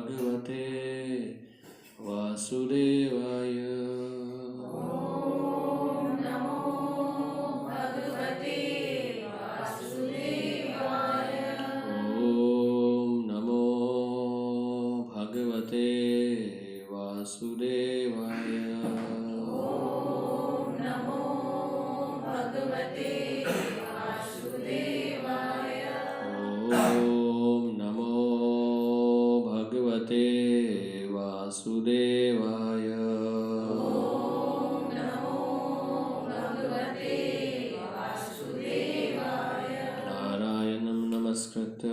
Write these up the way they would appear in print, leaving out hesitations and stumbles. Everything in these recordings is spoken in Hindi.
भगवते वासुदेवाय। ॐ नमो भगवते वासुदेवाय। ॐ नमो भगवते वासुदेवाय। ॐ नमो भगवते वासुदेवाय। ॐ नमो भगवते वासुदेवाय। ॐ नमो भगवते वासुदेवाय। नारायणं नमस्कृत्य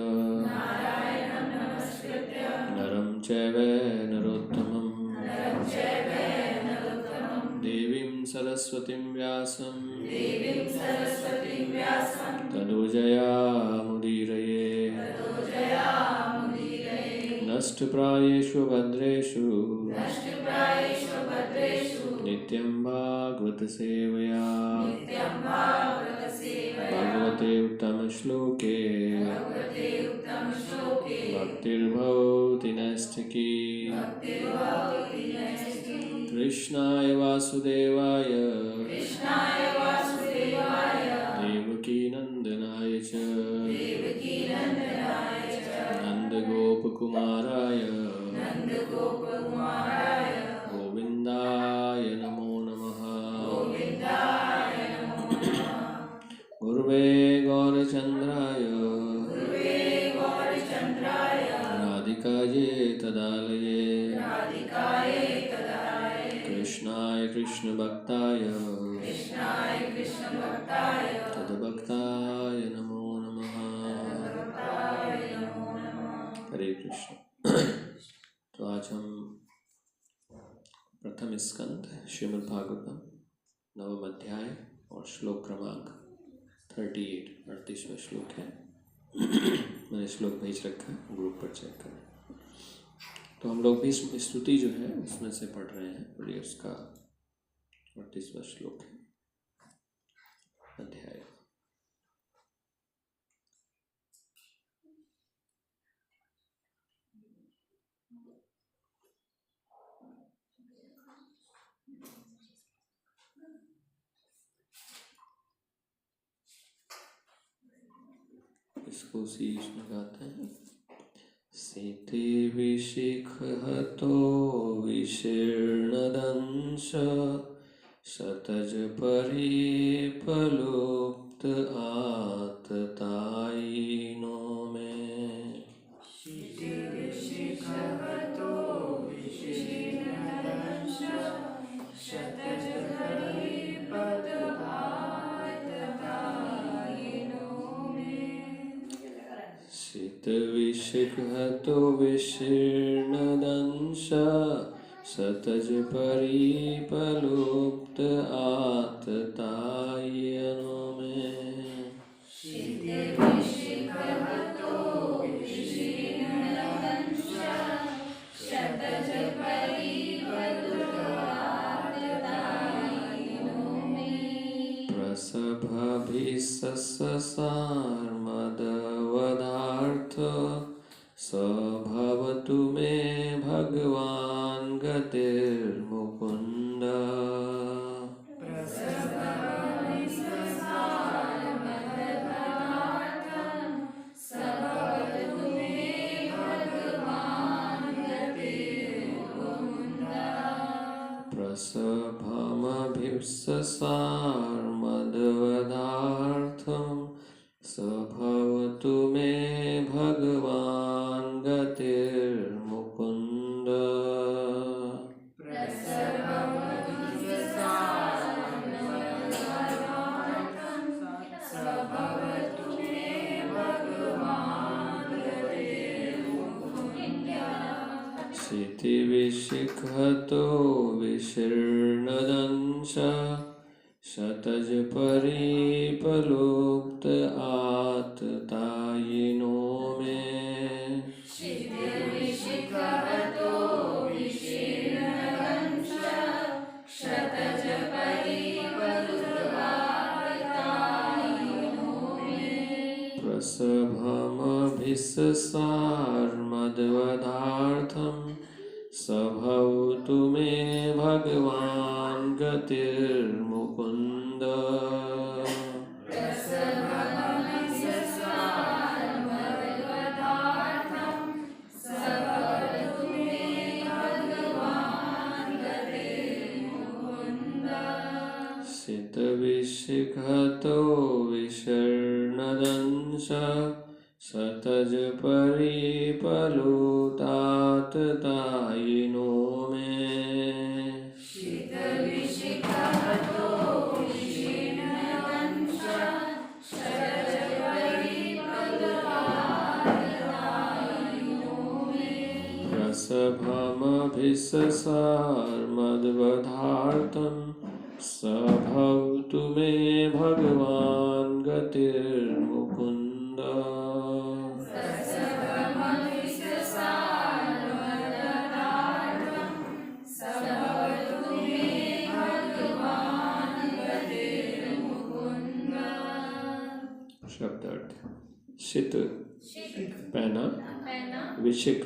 नारायणं नमस्कृत्य नरं चैव नरोत्तमं नरं चैव नरोत्तमं देवीं सरस्वतीं व्यासं देवीं सरस्वतीं व्यासं ततो जयामुदीरये। जयामुदीरये। नष्टप्रायेषु भद्रेषु नष्टप्रायेषु भद्रेषु नित्यं भागवत सेवया नित्यं भागवतसेवया। भगवते उत्तमश्लोके भगवते उत्तमश्लोके भक्तिर्भवति नैष्ठिकी। भक्तिर्भवति नैष्ठिकी। कृष्णाय वासुदेवाय कृष्णाय वासुदेवाय देवकीनन्दनाय च देवकीनन्दनाय च नन्दगोपकुमाराय नन्दगोपकुमाराय गोविन्दाय नमो नमः। गोविन्दाय नमो नमः। गुरुवे गौरचन्द्राय गुरुवे गौरचन्द्राय राधिकायै तदालये राधिकाय तदालये कृष्णाय कृष्णभक्ताय कृष्णाय कृष्णभक्ताय तद्भक्ताय नमो नमः। भक्ताय नमो नमः। हरे कृष्ण। तो आज हम प्रथम स्कंद श्रीमद् भागवतम नवम अध्याय और श्लोक क्रमांक 38 श्लोक है। मैंने श्लोक भेज रखा है, ग्रुप पर चेक करें। तो हम लोग भी स्तुति जो है उसमें से पढ़ रहे हैं। और ये उसका 38वां श्लोक है अध्याय। इसको उसी इसमें गाते हैं। सेते विशिखहतो विशीर्णदंश शतज परिपलुप्त आततायिनो मे। शिखरतो विशीर्णदंश शतज परिपलुप्तायतायिनो मे। शीतविशिखतो विशीर्णदंश शतज परिपलुप्त आततायिनो मे। शिखरतो विशीर्णदंश शतज परिपलुप्तायतायिनो मे। प्रसभाभिससार्मदवदार्थ स भवतु मे भगवान् गतिर्मुकुन्द। प्रसभाभिससार्मदवदार्थं स भवतु मे भगवान् गतिर्मुकुन्द। प्रसभमभिससार्मदवदार्थं स भवतु मे भगवान् गतिर्मुकुन्द। प्रसभाभिससार्मदवदार्थं स भवतु मे भगवान् गतिर्मुकुन्द। शितिविशिखतो विशीर्णदंश शतज परिपलुप्त आततायिनो मे। शिखरतो विशीर्णदंश शतज परिपलुप्तायतायिनो मे। प्रसभ रसभमभिससार्मद्वदार्थं स भवतु मे भगवान् गतिर्मुकुन्द। सितविशिखतो विशर्णदंश सतज परिपलुतात तायिनो मे। रसभमभिससार्मद्वदार्थं स भवतु मे भगवान् गतिर्मुकुन्द। शब्दार्थ। शित पहना, विशिख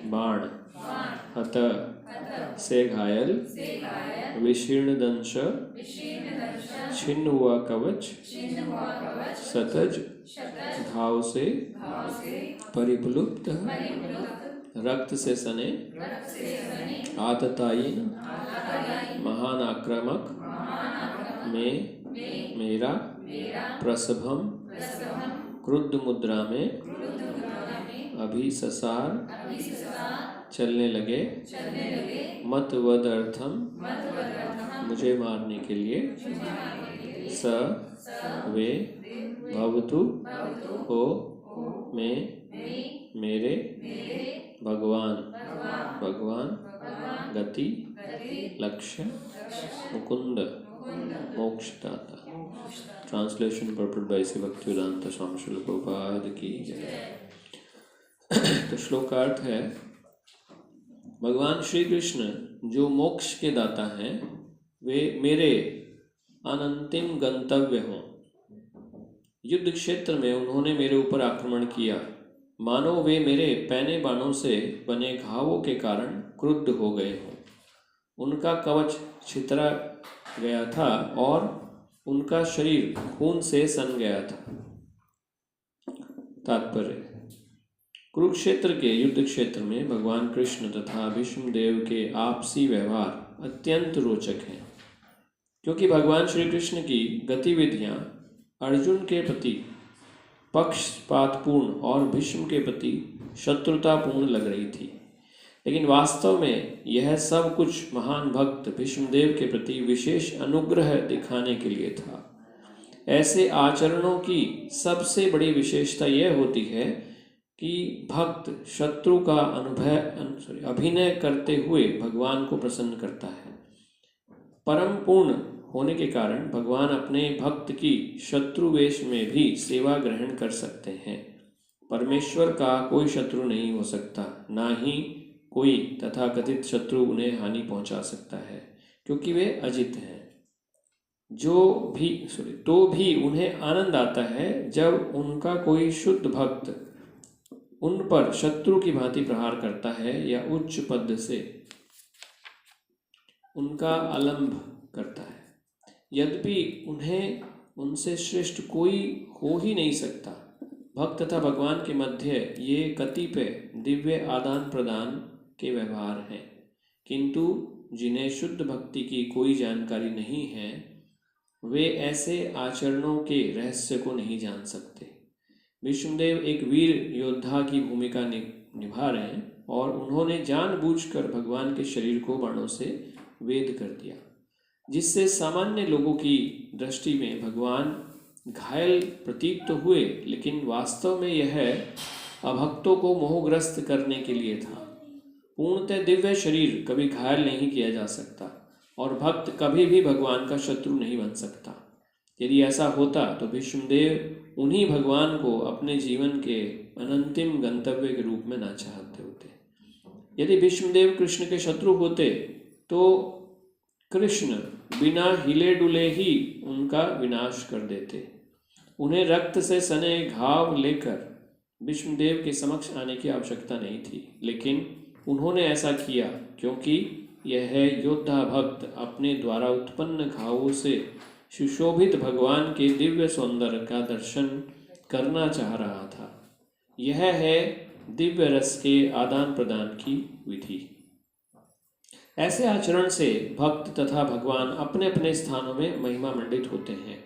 बाण, हत से घायल, विशीर्ण दंश छिन्न हुआ कवच, सतज घाव से, परिप्लुप्त रक्त से सने, आततायीन महान आक्रामक, में मेरा, प्रसभम क्रुद्ध मुद्रा में, अभिससार चलने लगे, मत वद अर्थम मुझे मारने के लिए, स वे भवतु हो में मेरे, भगवान गति लक्ष्य, मुकुंद मोक्षदाता। ट्रांसलेशन पर्पट बाय श्री भक्तिवेदांत स्वामी श्रील प्रभुपाद की जय। तो श्लोकार्थ है, भगवान श्री कृष्ण जो मोक्ष के दाता हैं वे मेरे अनंतिम गंतव्य हों। युद्ध क्षेत्र में उन्होंने मेरे ऊपर आक्रमण किया, मानो वे मेरे पैने बाणों से बने घावों के कारण क्रुद्ध हो गए हों। उनका कवच छितरा गया था और उनका शरीर खून से सन गया था। तात्पर्य, कुरुक्षेत्र के युद्ध क्षेत्र में भगवान कृष्ण तथा भीष्म देव के आपसी व्यवहार अत्यंत रोचक हैं, क्योंकि भगवान श्री कृष्ण की गतिविधियां अर्जुन के प्रति पक्षपातपूर्ण और भीष्म के प्रति शत्रुतापूर्ण लग रही थी, लेकिन वास्तव में यह सब कुछ महान भक्त भीष्मदेव के प्रति विशेष अनुग्रह दिखाने के लिए था। ऐसे आचरणों की सबसे बड़ी विशेषता यह होती है कि भक्त शत्रु का अभिनय करते हुए भगवान को प्रसन्न करता है। परम पूर्ण होने के कारण भगवान अपने भक्त की शत्रु वेश में भी सेवा ग्रहण कर सकते हैं। परमेश्वर का कोई शत्रु नहीं हो सकता, ना ही कोई तथाकथित शत्रु उन्हें हानि पहुंचा सकता है, क्योंकि वे अजित हैं। तो भी उन्हें आनंद आता है जब उनका कोई शुद्ध भक्त उन पर शत्रु की भांति प्रहार करता है या उच्च पद से उनका आलंब करता है। यद्यपि उन्हें उनसे श्रेष्ठ कोई हो ही नहीं सकता। भक्त तथा भगवान के मध्य ये कतिपय दिव्य आदान प्रदान के व्यवहार हैं, किंतु जिन्हें शुद्ध भक्ति की कोई जानकारी नहीं है वे ऐसे आचरणों के रहस्य को नहीं जान सकते। भीष्मदेव एक वीर योद्धा की भूमिका निभा रहे हैं और उन्होंने जानबूझकर भगवान के शरीर को बाणों से वेध कर दिया, जिससे सामान्य लोगों की दृष्टि में भगवान घायल प्रतीत तो हुए, लेकिन वास्तव में यह अभक्तों को मोहग्रस्त करने के लिए था। पूर्णतः दिव्य शरीर कभी घायल नहीं किया जा सकता और भक्त कभी भी भगवान का शत्रु नहीं बन सकता। यदि ऐसा होता तो भीष्मदेव उन्हीं भगवान को अपने जीवन के अनंतिम गंतव्य के रूप में ना चाहते होते। यदि भीष्मदेव कृष्ण के शत्रु होते तो कृष्ण बिना हिले डुले ही उनका विनाश कर देते। उन्हें रक्त से सने घाव लेकर विष्णुदेव के समक्ष आने की आवश्यकता नहीं थी, लेकिन उन्होंने ऐसा किया क्योंकि यह योद्धा भक्त अपने द्वारा उत्पन्न घावों से सुशोभित भगवान के दिव्य सौंदर्य का दर्शन करना चाह रहा था। यह है दिव्य रस के आदान प्रदान की विधि। ऐसे आचरण से भक्त तथा भगवान अपने अपने स्थानों में महिमा मंडित होते हैं।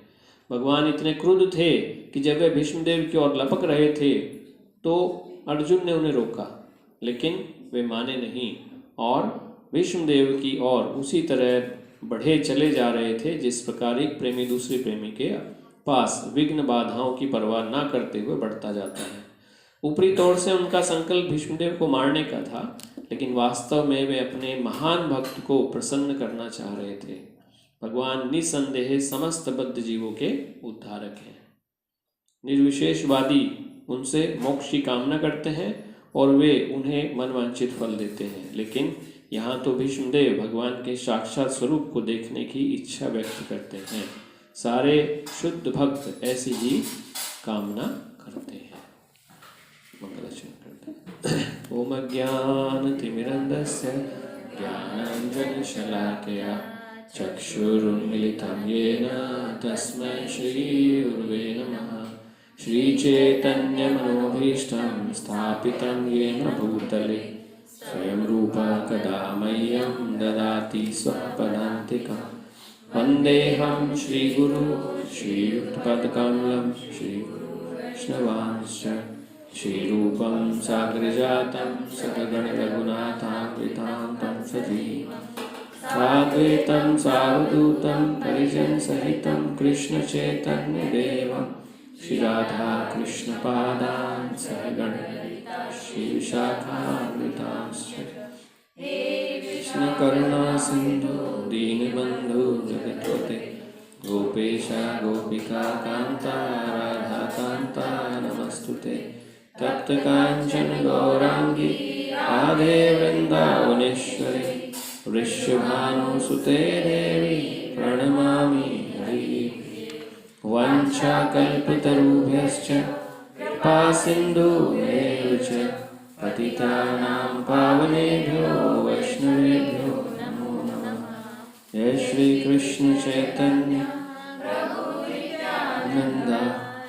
भगवान इतने क्रुद्ध थे कि जब वे भीष्मदेव की ओर लपक रहे थे तो अर्जुन ने उन्हें रोका, लेकिन वे माने नहीं और भीष्मदेव की ओर उसी तरह बढ़े चले जा रहे थे जिस प्रकार एक प्रेमी दूसरे प्रेमी के पास विघ्न बाधाओं की परवाह न करते हुए बढ़ता जाता है। ऊपरी तौर से उनका संकल्प भीष्मदेव को मारने का था, लेकिन वास्तव में वे अपने महान भक्त को प्रसन्न करना चाह रहे थे। भगवान निसंदेह समस्त बद्ध जीवों के उद्धारक हैं। निर्विशेषवादी उनसे मोक्ष की कामना करते हैं और वे उन्हें मनवांछित फल देते हैं, लेकिन यहाँ तो भीष्मदेव भगवान के साक्षात स्वरूप को देखने की इच्छा व्यक्त करते हैं। सारे शुद्ध भक्त ऐसी ही कामना करते हैं। मंगलाचरण करते हैं। ओम अज्ञानतिमिरन्धस्य ज्ञानाञ्जनशलाकया चक्षुरुन्मिलितं येन तस्मै श्रीगुरुवे नमः। श्रीचैतन्यमनोभीष्टं स्थापितं येन भूतले स्वयं रूपा कदा मह्यं ददाति स्वपदान्तिकं। वन्देऽहं श्रीगुरु श्रीयुक्तपदकमलं श्रीवैष्णवांश्च श्रीरूपं साग्रजातं सकगणरघुनाथान्वितां साद्वैतं सावधूतं परिजनसहितं कृष्णचैतन्यदेवं श्रीराधा कृष्णपादान् सहगण श्रीविशाखान्वितांश्च कृष्णकरुणा सिन्धु दीनबन्धु जगत्पते गोपेश गोपिका कान्ता राधा कान्ता नमस्तुते। तप्तकाञ्चन गौराङ्गी राधे वृन्दावनेश्वरी वृषभानुसुते देवी प्रणमामि हरिः। वञ्चाकल्पतरुभ्यश्च कृपा सिन्धुभ्येव च पतितानां पावनेभ्यो वैष्णवेभ्यो नमो नमः। जय श्री कृष्ण चैतन्य नंदा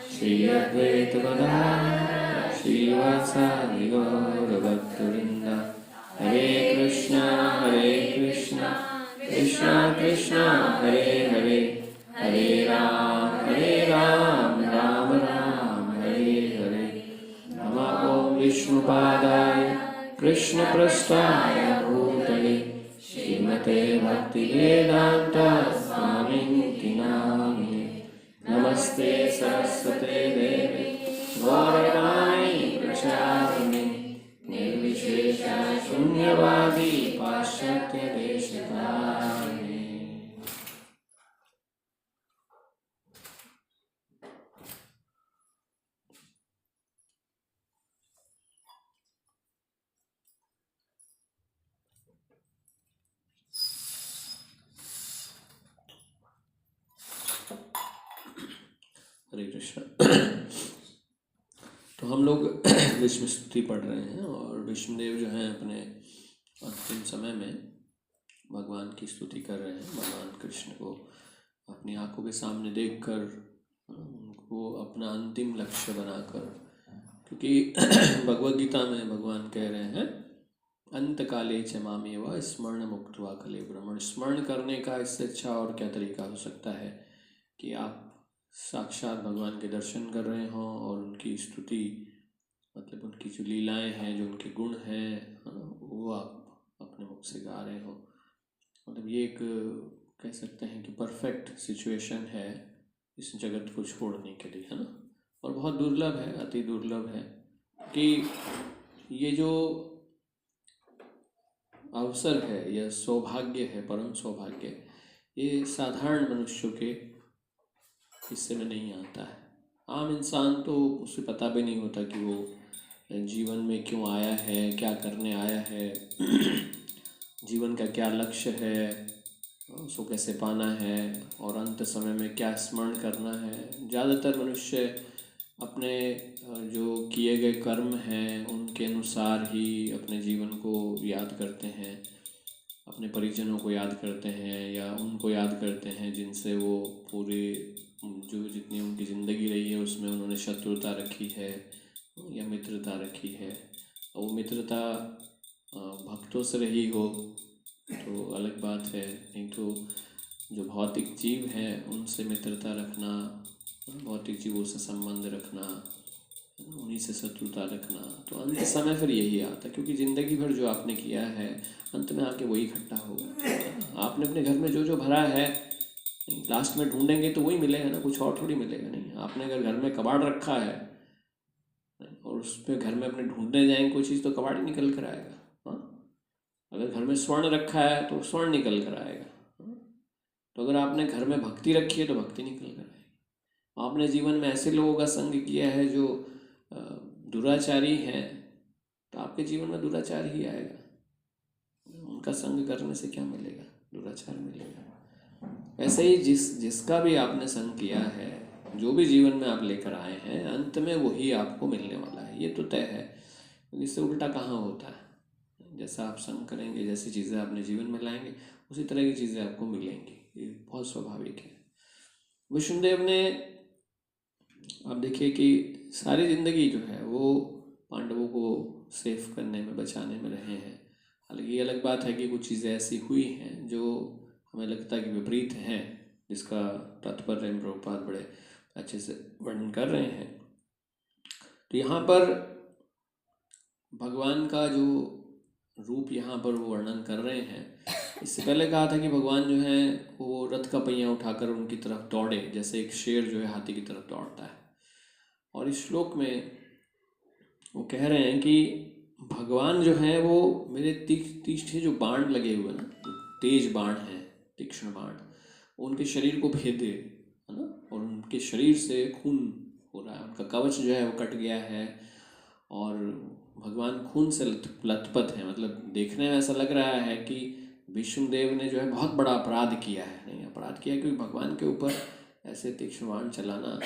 श्री अद्वैत गदाधर श्रीवासादि गौरभक्तवृंदा। हरे कृष्णा कृष्णा कृष्णा हरे हरे, हरे राम राम राम हरे हरे। नमः ओं विष्णुपादाय कृष्णप्रस्थाय भूतले श्रीमते भक्तिवेदांत स्वामिनिति नामिने। नमस्ते सरस्वते देवे गौरवाणी प्रचारिणे निर्विशेष शून्यवादी पाश्चात्य देशकारिणे। हरे कृष्ण। तो हम लोग विष्णु स्तुति पढ़ रहे हैं और विष्णुदेव जो हैं अपने अंतिम समय में भगवान की स्तुति कर रहे हैं। भगवान कृष्ण को अपनी आंखों के सामने देखकर उनको अपना अंतिम लक्ष्य बनाकर, क्योंकि भगवद गीता में भगवान कह रहे हैं अंत काले च मामेव स्मरण मुक्त्वा कलेवरम। स्मरण करने का इससे अच्छा और क्या तरीका हो सकता है कि आप साक्षात भगवान के दर्शन कर रहे हों और उनकी स्तुति, मतलब उनकी जो लीलाएं हैं, जो उनके गुण हैं, वो आप अपने मुख से गा रहे हो। मतलब ये एक कह सकते हैं कि परफेक्ट सिचुएशन है इस जगत को छोड़ने के लिए, है ना। और बहुत दुर्लभ है, अति दुर्लभ है कि ये जो अवसर है, यह सौभाग्य है, परम सौभाग्य, ये साधारण मनुष्यों के हिस्से में नहीं आता है। आम इंसान तो उसे पता भी नहीं होता कि वो जीवन में क्यों आया है, क्या करने आया है, जीवन का क्या लक्ष्य है, उसको कैसे पाना है और अंत समय में क्या स्मरण करना है। ज़्यादातर मनुष्य अपने जो किए गए कर्म हैं उनके अनुसार ही अपने जीवन को याद करते हैं, अपने परिजनों को याद करते हैं या उनको याद करते हैं जिनसे वो पूरे जो जितनी उनकी ज़िंदगी रही है उसमें उन्होंने शत्रुता रखी है या मित्रता रखी है। और वो मित्रता भक्तों से रही हो तो अलग बात है, नहीं तो जो भौतिक जीव हैं उनसे मित्रता रखना, भौतिक जीवों से संबंध रखना, उन्हीं से शत्रुता रखना, तो अंत समय फिर यही आता है। क्योंकि ज़िंदगी भर जो आपने किया है अंत में आके वही इकट्ठा होगा। आपने अपने घर में जो जो भरा है लास्ट में ढूंढेंगे तो वही मिलेगा ना, कुछ और थोड़ी मिलेगा। नहीं, आपने अगर घर में कबाड़ रखा है और उस पर घर में अपने ढूंढने जाएंगे कोई चीज़ तो कबाड़ ही निकल कर आएगा। हाँ, अगर घर में स्वर्ण रखा है तो स्वर्ण निकल कर आएगा। तो अगर आपने घर में भक्ति रखी है तो भक्ति निकल कर आएगी। आपने जीवन में ऐसे लोगों का संग किया है जो दुराचारी हैं तो आपके जीवन में दुराचार ही आएगा। उनका संग करने से क्या मिलेगा? दुराचार मिलेगा। ऐसे ही जिसका भी आपने संग किया है, जो भी जीवन में आप लेकर आए हैं, अंत में वही आपको मिलने वाला है, ये तो तय है। इससे उल्टा कहाँ होता है। जैसा आप संग करेंगे, जैसी चीज़ें अपने जीवन में लाएंगे, उसी तरह की चीज़ें आपको मिलेंगी। ये बहुत स्वाभाविक है। विष्णुदेव ने, आप देखिए कि सारी ज़िंदगी जो है वो पांडवों को सेफ करने में, बचाने में रहे हैं। हालांकि ये अलग बात है कि कुछ चीज़ें ऐसी हुई हैं जो हमें लगता है कि विपरीत हैं, जिसका तात्पर्य प्रभुपाद बड़े अच्छे से वर्णन कर रहे हैं। तो यहाँ पर भगवान का जो रूप यहाँ पर वो वर्णन कर रहे हैं, इससे पहले कहा था कि भगवान जो है वो रथ का पहिया उठाकर उनकी तरफ दौड़े, जैसे एक शेर जो है हाथी की तरफ दौड़ता है। और इस श्लोक में वो कह रहे हैं कि भगवान जो है वो मेरे तीक्ष्ण जो बाण लगे हुए ना, तेज बाण हैं, तीक्ष्ण बाण, उनके शरीर को भेदे, है ना, और उनके शरीर से खून हो रहा है, उनका कवच जो है वो कट गया है और भगवान खून से लथपथ है। मतलब देखने में ऐसा लग रहा है कि विष्णुदेव ने जो है बहुत बड़ा अपराध किया है। नहीं, अपराध किया क्योंकि भगवान के ऊपर ऐसे तीक्ष्ण बाण चलाना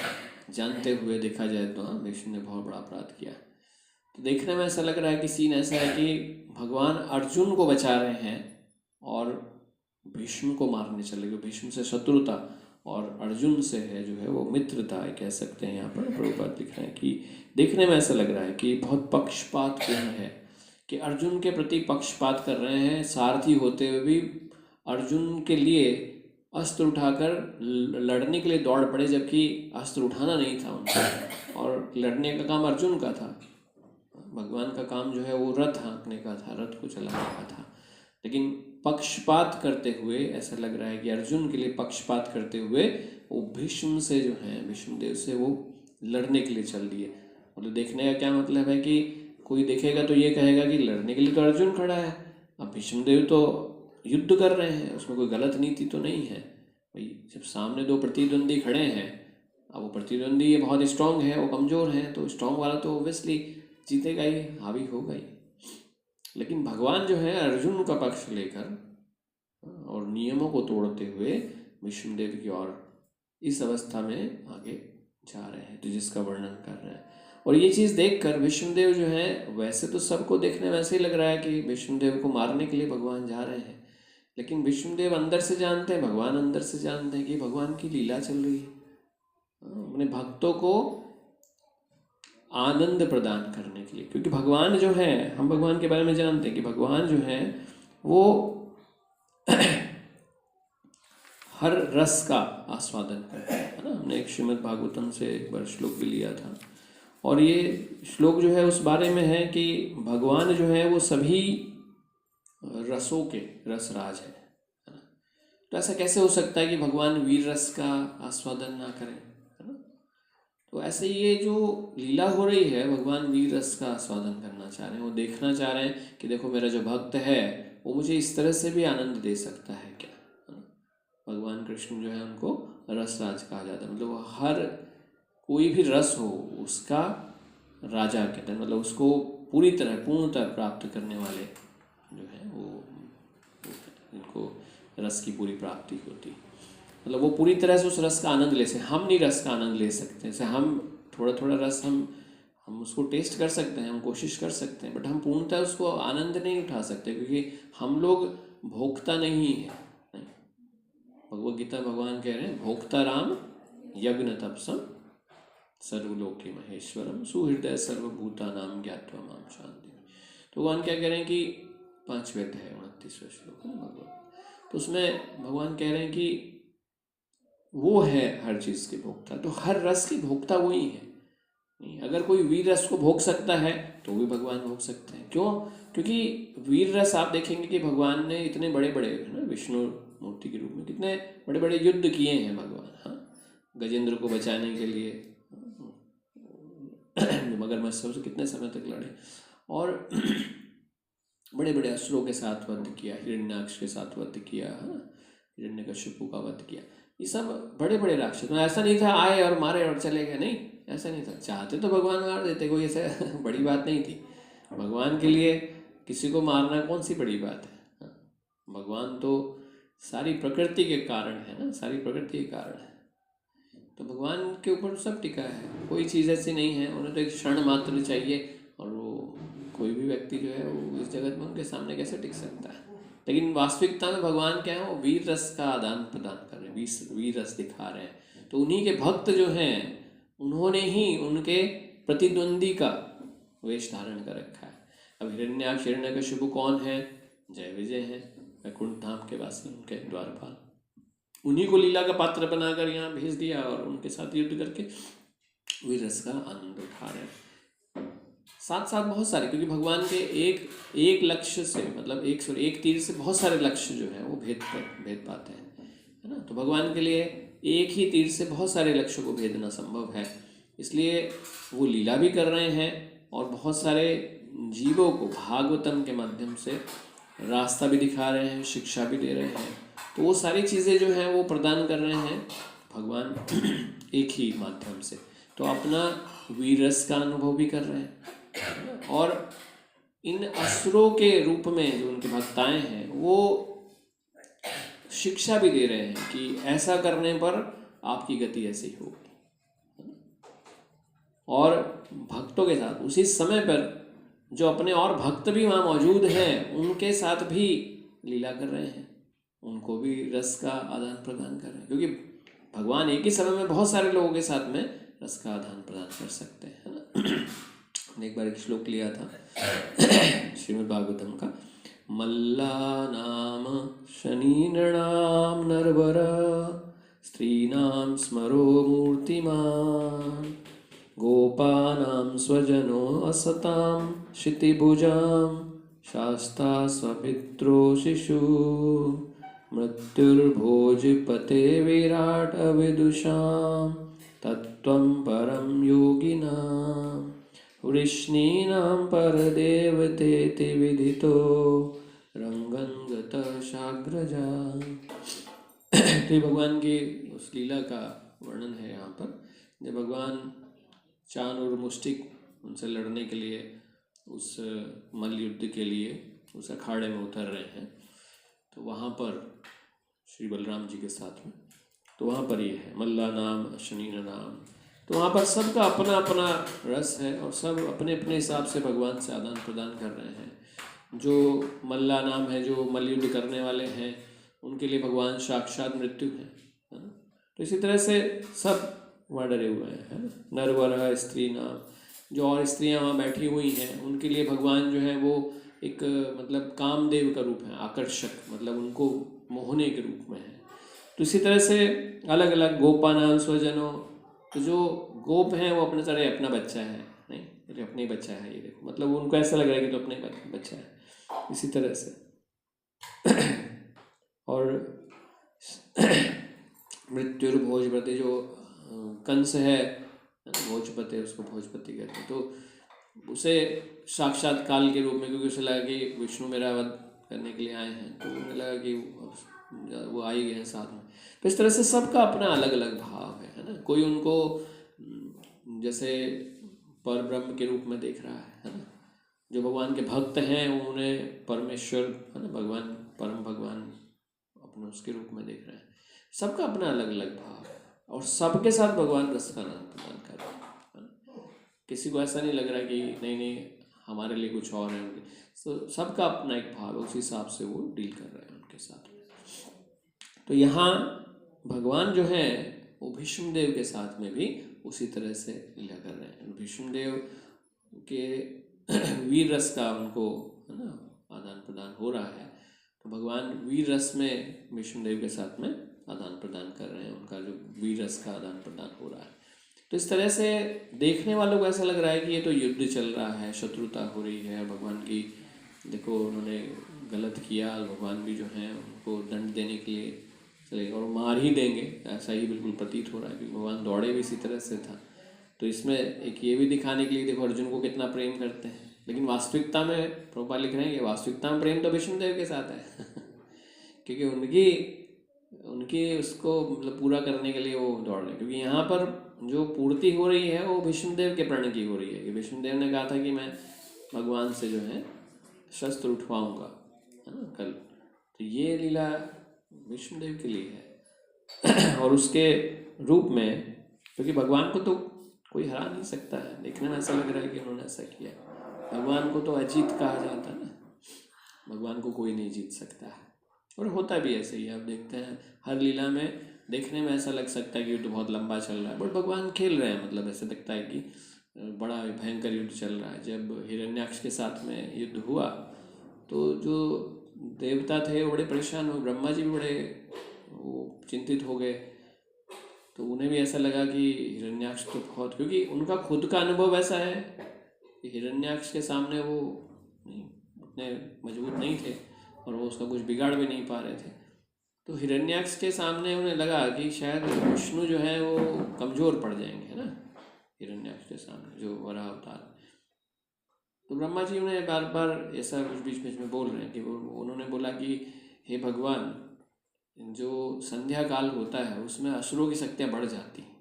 जानते हुए देखा जाए तो हाँ, विष्णु ने बहुत बड़ा अपराध किया। तो देखने में ऐसा लग रहा है कि सीन ऐसा है कि भगवान अर्जुन को बचा रहे हैं और भीष्म को मारने चले गए। भीष्म से शत्रुता और अर्जुन से है जो है वो मित्रता कह सकते हैं। यहाँ पर प्रभुपाद लिख रहे हैं कि देखने में ऐसा लग रहा है कि बहुत पक्षपातपूर्ण है, कि अर्जुन के प्रति पक्षपात कर रहे हैं। सारथी होते हुए भी अर्जुन के लिए अस्त्र उठाकर लड़ने के लिए दौड़ पड़े, जबकि अस्त्र उठाना नहीं था उनका और लड़ने का काम अर्जुन का था। भगवान का काम जो है वो रथ हाँकने का था, रथ को चलाने का था। लेकिन पक्षपात करते हुए ऐसा लग रहा है कि अर्जुन के लिए पक्षपात करते हुए वो भीष्म से जो है, भीष्मदेव से वो लड़ने के लिए चल दिए। मतलब देखने का क्या मतलब है कि कोई देखेगा तो ये कहेगा कि लड़ने के लिए तो अर्जुन खड़ा है, अब भीष्मदेव तो युद्ध कर रहे हैं, उसमें कोई गलत नीति तो नहीं है। भाई जब सामने दो प्रतिद्वंदी खड़े हैं, अब वो प्रतिद्वंदी ये बहुत स्ट्रांग है, वो कमज़ोर है, तो स्ट्रांग वाला तो ओब्वियसली जीतेगा ही, हावी होगा ही। लेकिन भगवान जो है अर्जुन का पक्ष लेकर और नियमों को तोड़ते हुए विष्णुदेव की ओर इस अवस्था में आगे जा रहे हैं, तो जिसका वर्णन कर रहे हैं। और ये चीज़ देखकर विष्णुदेव जो है, वैसे तो सबको देखने में वैसे ही लग रहा है कि विष्णुदेव को मारने के लिए भगवान जा रहे हैं, लेकिन विष्णुदेव अंदर से जानते हैं, भगवान अंदर से जानते हैं कि भगवान की लीला चल रही है, अपने भक्तों को आनंद प्रदान करने के लिए। क्योंकि भगवान जो है, हम भगवान के बारे में जानते हैं कि भगवान जो है वो हर रस का आस्वादन करते हैं, है ना। हमने एक श्रीमद् भागवतम से एक बार श्लोक भी लिया था, और ये श्लोक जो है उस बारे में है कि भगवान जो है वो सभी रसों के रसराज है ना। तो ऐसा कैसे हो सकता है कि भगवान वीर रस का आस्वादन ना करें, है ना। तो ऐसे ये जो लीला हो रही है, भगवान वीर रस का आस्वादन करना चाह रहे हैं, वो देखना चाह रहे हैं कि देखो मेरा जो भक्त है वो मुझे इस तरह से भी आनंद दे सकता है क्या, है ना। भगवान कृष्ण जो है उनको रसराज कहा जाता है। मतलब वो हर कोई भी रस हो उसका राजा कहते हैं, मतलब उसको पूरी तरह पूर्णतः प्राप्त करने वाले जो है वो इनको रस की पूरी प्राप्ति होती। मतलब वो पूरी तरह से उस रस का आनंद ले सकते, हम नहीं रस का आनंद ले सकते। जैसे हम थोड़ा थोड़ा रस हम उसको टेस्ट कर सकते हैं, हम कोशिश कर सकते हैं, बट हम पूर्णतः उसको आनंद नहीं उठा सकते, क्योंकि हम लोग भोक्ता नहीं है। भगवद गीता भगवान कह रहे हैं, भोक्ता राम यज्ञ तपसम सर्वलोकी महेश्वरम सुहृदय सर्वभूतानाम ज्ञात्वा माम शांति। तो भगवान क्या कह रहे हैं कि 5वें अध्याय 29वां श्लोक है भगवान, तो उसमें भगवान कह रहे हैं कि वो है हर चीज़ के भोक्ता, तो हर रस की भोक्ता वही है। नहीं, अगर कोई वीर रस को भोग सकता है तो भी भगवान भोग सकते हैं। क्यों? क्योंकि वीर रस आप देखेंगे कि भगवान ने इतने बड़े बड़े, है ना, विष्णु मूर्ति के रूप में कितने बड़े बड़े युद्ध किए हैं भगवान। हाँ, गजेंद्र को बचाने के लिए मगरमच्छ से कितने समय तक लड़े, और बड़े बड़े असुरों के साथ वध किया, हिरण्याक्ष के साथ वध किया, हिरण्यकश्यपु का वध किया। ये सब बड़े बड़े राक्षस, ऐसा नहीं था आए और मारे और चले गए, नहीं, ऐसा नहीं था। चाहते तो भगवान मार देते, कोई ऐसा बड़ी बात नहीं थी। भगवान के लिए किसी को मारना कौन सी बड़ी बात है। भगवान तो सारी प्रकृति के कारण है ना, सारी प्रकृति के कारण है। तो भगवान के ऊपर सब टिका है, कोई चीज़ ऐसी नहीं है। उन्हें तो एक क्षण मात्र चाहिए, और वो कोई भी व्यक्ति जो है वो इस जगत में उनके सामने कैसे टिक सकता है। लेकिन वास्तविकता में भगवान क्या है, वो वीर रस का आदान प्रदान कर रहे हैं, वीर रस दिखा रहे हैं। तो उन्हीं के भक्त जो हैं, उन्होंने ही उनके प्रतिद्वंदी का वेश धारण कर रखा है। अब हिरण्याक्ष हिरण्यकश्यपु कौन है? जय विजय है, वैकुंठ धाम के वासी, उनके द्वारपाल। उन्हीं को लीला का पात्र बनाकर यहाँ भेज दिया और उनके साथ युद्ध करके वीर रस का आनंद उठा रहे हैं। साथ साथ बहुत सारे, क्योंकि भगवान के एक लक्ष्य से, मतलब एक तीर से बहुत सारे लक्ष्य जो हैं वो भेद पाते हैं, है ना। तो भगवान के लिए एक ही तीर से बहुत सारे लक्ष्यों को भेदना संभव है, इसलिए वो लीला भी कर रहे हैं और बहुत सारे जीवों को भागवतम के माध्यम से रास्ता भी दिखा रहे हैं, शिक्षा भी दे रहे हैं। तो वो सारी चीज़ें जो हैं वो प्रदान कर रहे हैं भगवान एक ही माध्यम से। तो अपना वीर रस का अनुभव भी कर रहे हैं, और इन असुरों के रूप में जो उनके भक्ताएं हैं वो शिक्षा भी दे रहे हैं कि ऐसा करने पर आपकी गति ऐसी होगी। और भक्तों के साथ उसी समय पर जो अपने और भक्त भी वहाँ मौजूद हैं, उनके साथ भी लीला कर रहे हैं, उनको भी रस का आदान प्रदान कर रहे हैं, क्योंकि भगवान एक ही समय में बहुत सारे लोगों के साथ में रस का आदान प्रदान कर सकते हैं, है ना। हमने एक बार एक श्लोक लिया था श्रीमद् भागवतम का, मल्लानाम शनीनृणाम नरवर स्त्रीणाम स्मरो मूर्तिमान गोपानां स्वजनो असतां क्षितिभुजां शास्ता स्वपित्रो शिशु मृत्युर्भोजपते विराट अविदुषां तत्त्वं परं योगिनां वृष्णीनां परदेवतेति विदितो रंगंगतः शाग्रजा। तो भगवान की उस लीला का वर्णन है यहाँ पर, जब भगवान चान और मुष्टिक उनसे लड़ने के लिए उस मल्ल युद्ध के लिए उस अखाड़े में उतर रहे हैं, तो वहाँ पर श्री बलराम जी के साथ में, तो वहाँ पर ये है मल्ला नाम शनीन नाम। तो वहाँ पर सबका अपना अपना रस है और सब अपने अपने हिसाब से भगवान से आदान प्रदान कर रहे हैं। जो मल्ला नाम है, जो मल्ल युद्ध करने वाले हैं, उनके लिए भगवान साक्षात मृत्यु है ना। तो इसी तरह से सब वहाँ डरे हुए हैं, नरवर स्त्री नाम, जो और स्त्रियाँ वहाँ बैठी हुई हैं, उनके लिए भगवान जो है वो एक मतलब कामदेव का रूप है, आकर्षक, मतलब उनको मोहने के रूप में है। तो इसी तरह से अलग अलग गोपानां स्वजनों, तो जो गोप हैं वो अपने तरह अपना बच्चा है, नहीं ये अपने बच्चा है, ये देखो, मतलब उनको ऐसा लग रहा है कि तो अपने बच्चा है, इसी तरह से। और मृत्युर्भोजपति, जो कंस है भोजपति, उसको भोजपति कहते हैं, तो उसे साक्षात काल के रूप में, क्योंकि उसे लगा कि विष्णु मेरा वध करने के लिए आए हैं, तो उन्हें लगा कि वो आ ही गए हैं साथ में। तो इस तरह से सबका अपना अलग अलग भाव है ना। कोई उनको जैसे पर ब्रह्म के रूप में देख रहा है ना। जो भगवान के भक्त हैं उन्हें परमेश्वर, है ना, भगवान परम भगवान अपने उसके रूप में देख रहे हैं। सबका अपना अलग अलग भाव है और सबके साथ भगवान रस का आदान प्रदान कर रहे हैं। किसी को ऐसा नहीं लग रहा कि नहीं नहीं हमारे लिए कुछ और है उनके, तो सबका अपना एक भाव है, उस हिसाब से वो डील कर रहे हैं उनके साथ। तो यहाँ भगवान जो है वो भीष्म देव के साथ में भी उसी तरह से लीला कर रहे हैं। भीष्म देव के वीर रस का उनको है ना आदान प्रदान हो रहा है, तो भगवान वीर रस में भीष्म देव के साथ में आदान प्रदान कर रहे हैं, उनका जो वीर रस का आदान प्रदान हो रहा है। तो इस तरह से देखने वालों को ऐसा लग रहा है कि ये तो युद्ध चल रहा है, शत्रुता हो रही है भगवान की, देखो उन्होंने गलत किया, भगवान भी जो है उनको दंड देने के लिए चले और मार ही देंगे, ऐसा ही बिल्कुल प्रतीत हो रहा है कि भगवान दौड़े भी इसी तरह से था। तो इसमें एक ये भी दिखाने के लिए देखो अर्जुन को कितना प्रेम करते हैं, लेकिन वास्तविकता में प्रभुपाद लिख रहे हैं कि वास्तविकता में प्रेम तो भीष्म देव के साथ है क्योंकि उनकी उसको मतलब पूरा करने के लिए वो दौड़ रहे हैं। क्योंकि यहाँ पर जो पूर्ति हो रही है वो भीष्म देव के प्रण की हो रही है कि भीष्म देव ने कहा था कि मैं भगवान से जो है शस्त्र उठवाऊंगा, है ना कल, तो ये लीला भीष्म देव के लिए है और उसके रूप में, क्योंकि भगवान को तो कोई हरा नहीं सकता है। देखने में ऐसा लग रहा है कि उन्होंने ऐसा किया, भगवान को तो अजीत कहा जाता है ना, भगवान को कोई नहीं जीत सकता है और होता भी ऐसे ही। आप देखते हैं हर लीला में देखने में ऐसा लग सकता है कि युद्ध बहुत लंबा चल रहा है, बट भगवान खेल रहे हैं, मतलब ऐसे लगता है कि बड़ा भयंकर युद्ध चल रहा है। जब हिरण्याक्ष के साथ में युद्ध हुआ तो जो देवता थे वो बड़े परेशान हुए, ब्रह्मा जी भी बड़े वो चिंतित हो गए, तो उन्हें भी ऐसा लगा कि हिरण्याक्ष तो बहुत, क्योंकि उनका खुद का अनुभव ऐसा है कि हिरण्याक्ष के सामने वो नहीं उतने मजबूत नहीं थे और वो उसका कुछ बिगाड़ भी नहीं पा रहे थे। तो हिरण्याक्ष के सामने उन्हें लगा कि शायद विष्णु जो है वो कमज़ोर पड़ जाएंगे, है ना, हिरण्याक्ष के सामने जो वराह अवतार। तो ब्रह्मा जी उन्हें बार बार ऐसा कुछ बीच बीच में बोल रहे हैं कि उन्होंने बोला कि हे भगवान, जो संध्या काल होता है उसमें असुरों की शक्तियाँ बढ़ जाती हैं,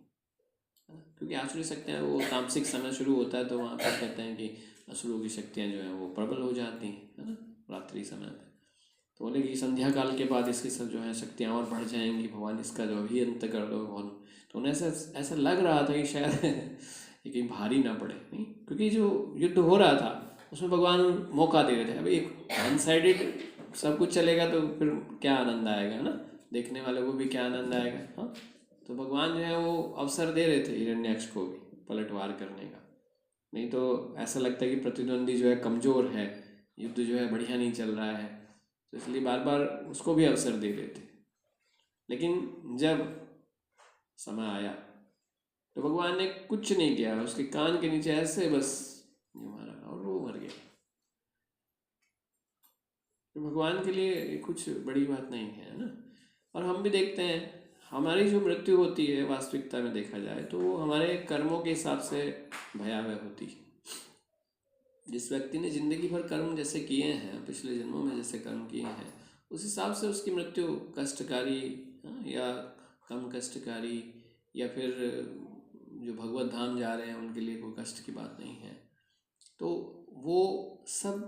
क्योंकि आसुरी शक्तियाँ वो तामसिक समय शुरू होता है तो वहाँ पर कहते हैं कि असुरों की शक्तियाँ जो हैं वो प्रबल हो जाती हैं, है ना, रात्रि समय में। तो बोले कि संध्या काल के बाद इसकी सब जो है शक्तियाँ और बढ़ जाएंगी, भगवान इसका जो अभी अंत कर दो भगवान। तो उन्हें ऐसा लग रहा था कि शायद ये कहीं भारी ना पड़े, नहीं, क्योंकि जो युद्ध हो रहा था उसमें भगवान मौका दे रहे थे। अभी एक वन साइडेड सब कुछ चलेगा तो फिर क्या आनंद आएगा, है ना, देखने वालों को भी क्या आनंद आएगा। हाँ, तो भगवान जो है वो अवसर दे रहे थे हिरण्याक्ष को भी पलटवार करने का, नहीं तो ऐसा लगता है कि प्रतिद्वंदी जो है कमज़ोर है, युद्ध जो है बढ़िया नहीं चल रहा है, तो इसलिए बार बार उसको भी अवसर दे रहे थे। लेकिन जब समय आया तो भगवान ने कुछ नहीं किया, उसके कान के नीचे ऐसे बस मारा और वो मर गया। तो भगवान के लिए कुछ बड़ी बात नहीं है ना। और हम भी देखते हैं हमारी जो मृत्यु होती है वास्तविकता में देखा जाए तो वो हमारे कर्मों के हिसाब से भयावह होती है। जिस व्यक्ति ने जिंदगी भर कर्म जैसे किए हैं, पिछले जन्मों में जैसे कर्म किए हैं, उस हिसाब से उसकी मृत्यु कष्टकारी या कम कष्टकारी, या फिर जो भगवत धाम जा रहे हैं उनके लिए कोई कष्ट की बात नहीं है। तो वो सब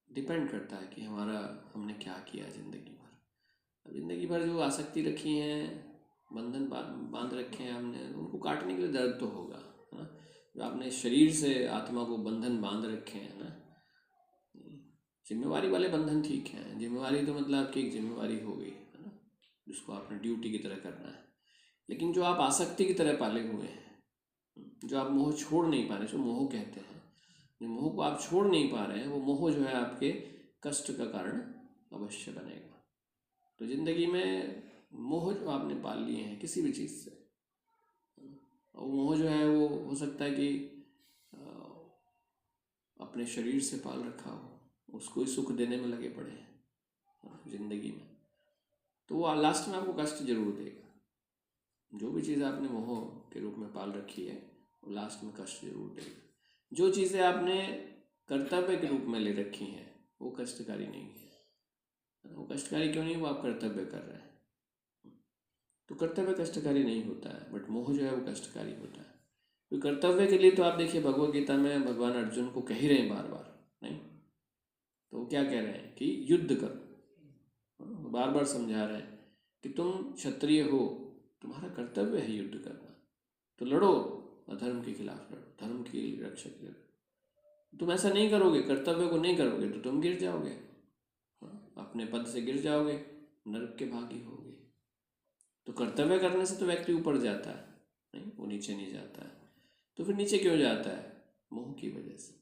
डिपेंड करता है कि हमने क्या किया ज़िंदगी भर। ज़िंदगी भर जो आसक्ति रखी हैं, बंधन बांध रखे हैं हमने, उनको काटने के लिए दर्द तो होगा, है ना। जो आपने शरीर से आत्मा को बंधन बांध रखे हैं ना, जिम्मेवारी वाले बंधन ठीक है, जिम्मेवारी तो मतलब आपकी एक जिम्मेवारी हो गई, है ना, जिसको आपने ड्यूटी की तरह करना है। लेकिन जो आप आसक्ति की तरह पाले हुए हैं, जो आप मोह छोड़ नहीं पा रहे, जो मोह कहते हैं, जो मोह को आप छोड़ नहीं पा रहे हैं, वो मोह जो है आपके कष्ट का कारण अवश्य बनेगा। तो जिंदगी में मोह जो आपने पाल लिए हैं किसी भी चीज़ से, और मोह जो है वो हो सकता है कि अपने शरीर से पाल रखा हो, उसको ही सुख देने में लगे पड़े हैं जिंदगी में, तो वो लास्ट में आपको कष्ट जरूर देगा। जो भी चीज़ आपने मोह के रूप में पाल रखी है वो लास्ट में कष्ट जरूर देगा। जो चीज़ें आपने कर्तव्य के रूप में ले रखी हैं वो कष्टकारी नहीं है। वो कष्टकारी क्यों नहीं, वो आप कर्तव्य कर रहे हैं, तो कर्तव्य कष्टकारी नहीं होता है, बट मोह जो है वो कष्टकारी होता है। तो कर्तव्य के लिए तो आप देखिए भगवद गीता में भगवान अर्जुन को कह ही रहे हैं बार बार, नहीं तो वो क्या कह रहे हैं कि युद्ध करो, बार बार समझा रहे हैं कि तुम क्षत्रिय हो, तुम्हारा कर्तव्य है युद्ध करना, तो लड़ो, अधर्म के खिलाफ लड़ो, धर्म की रक्षा करो। तुम ऐसा नहीं करोगे, कर्तव्य को नहीं करोगे, तो तुम गिर जाओगे, अपने पद से गिर जाओगे, नरक के भागी होगे। तो कर्तव्य करने से तो व्यक्ति ऊपर जाता है, नहीं, वो नीचे नहीं जाता है। तो फिर नीचे क्यों जाता है? मोह की वजह से।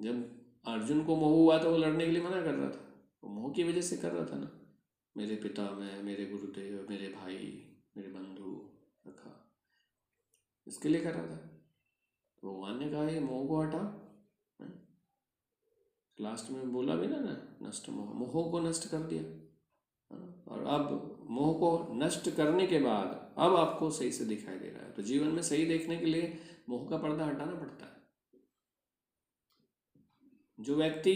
जब अर्जुन को मोह हुआ तो वो लड़ने के लिए मना कर रहा था, वो मोह की वजह से कर रहा था ना। मेरे पिता, मैं, मेरे गुरुदेव, मेरे भाई, मेरे बंधु रखा, इसके लिए कर रहा था। तो भगवान ने कहा ये मोह को हटा। लास्ट में बोला भी ना, नष्ट मोह, मोह को नष्ट कर दिया। और अब मोह को नष्ट करने के बाद अब आपको सही से दिखाई दे रहा है। तो जीवन में सही देखने के लिए मोह का पर्दा हटाना पड़ता है। जो व्यक्ति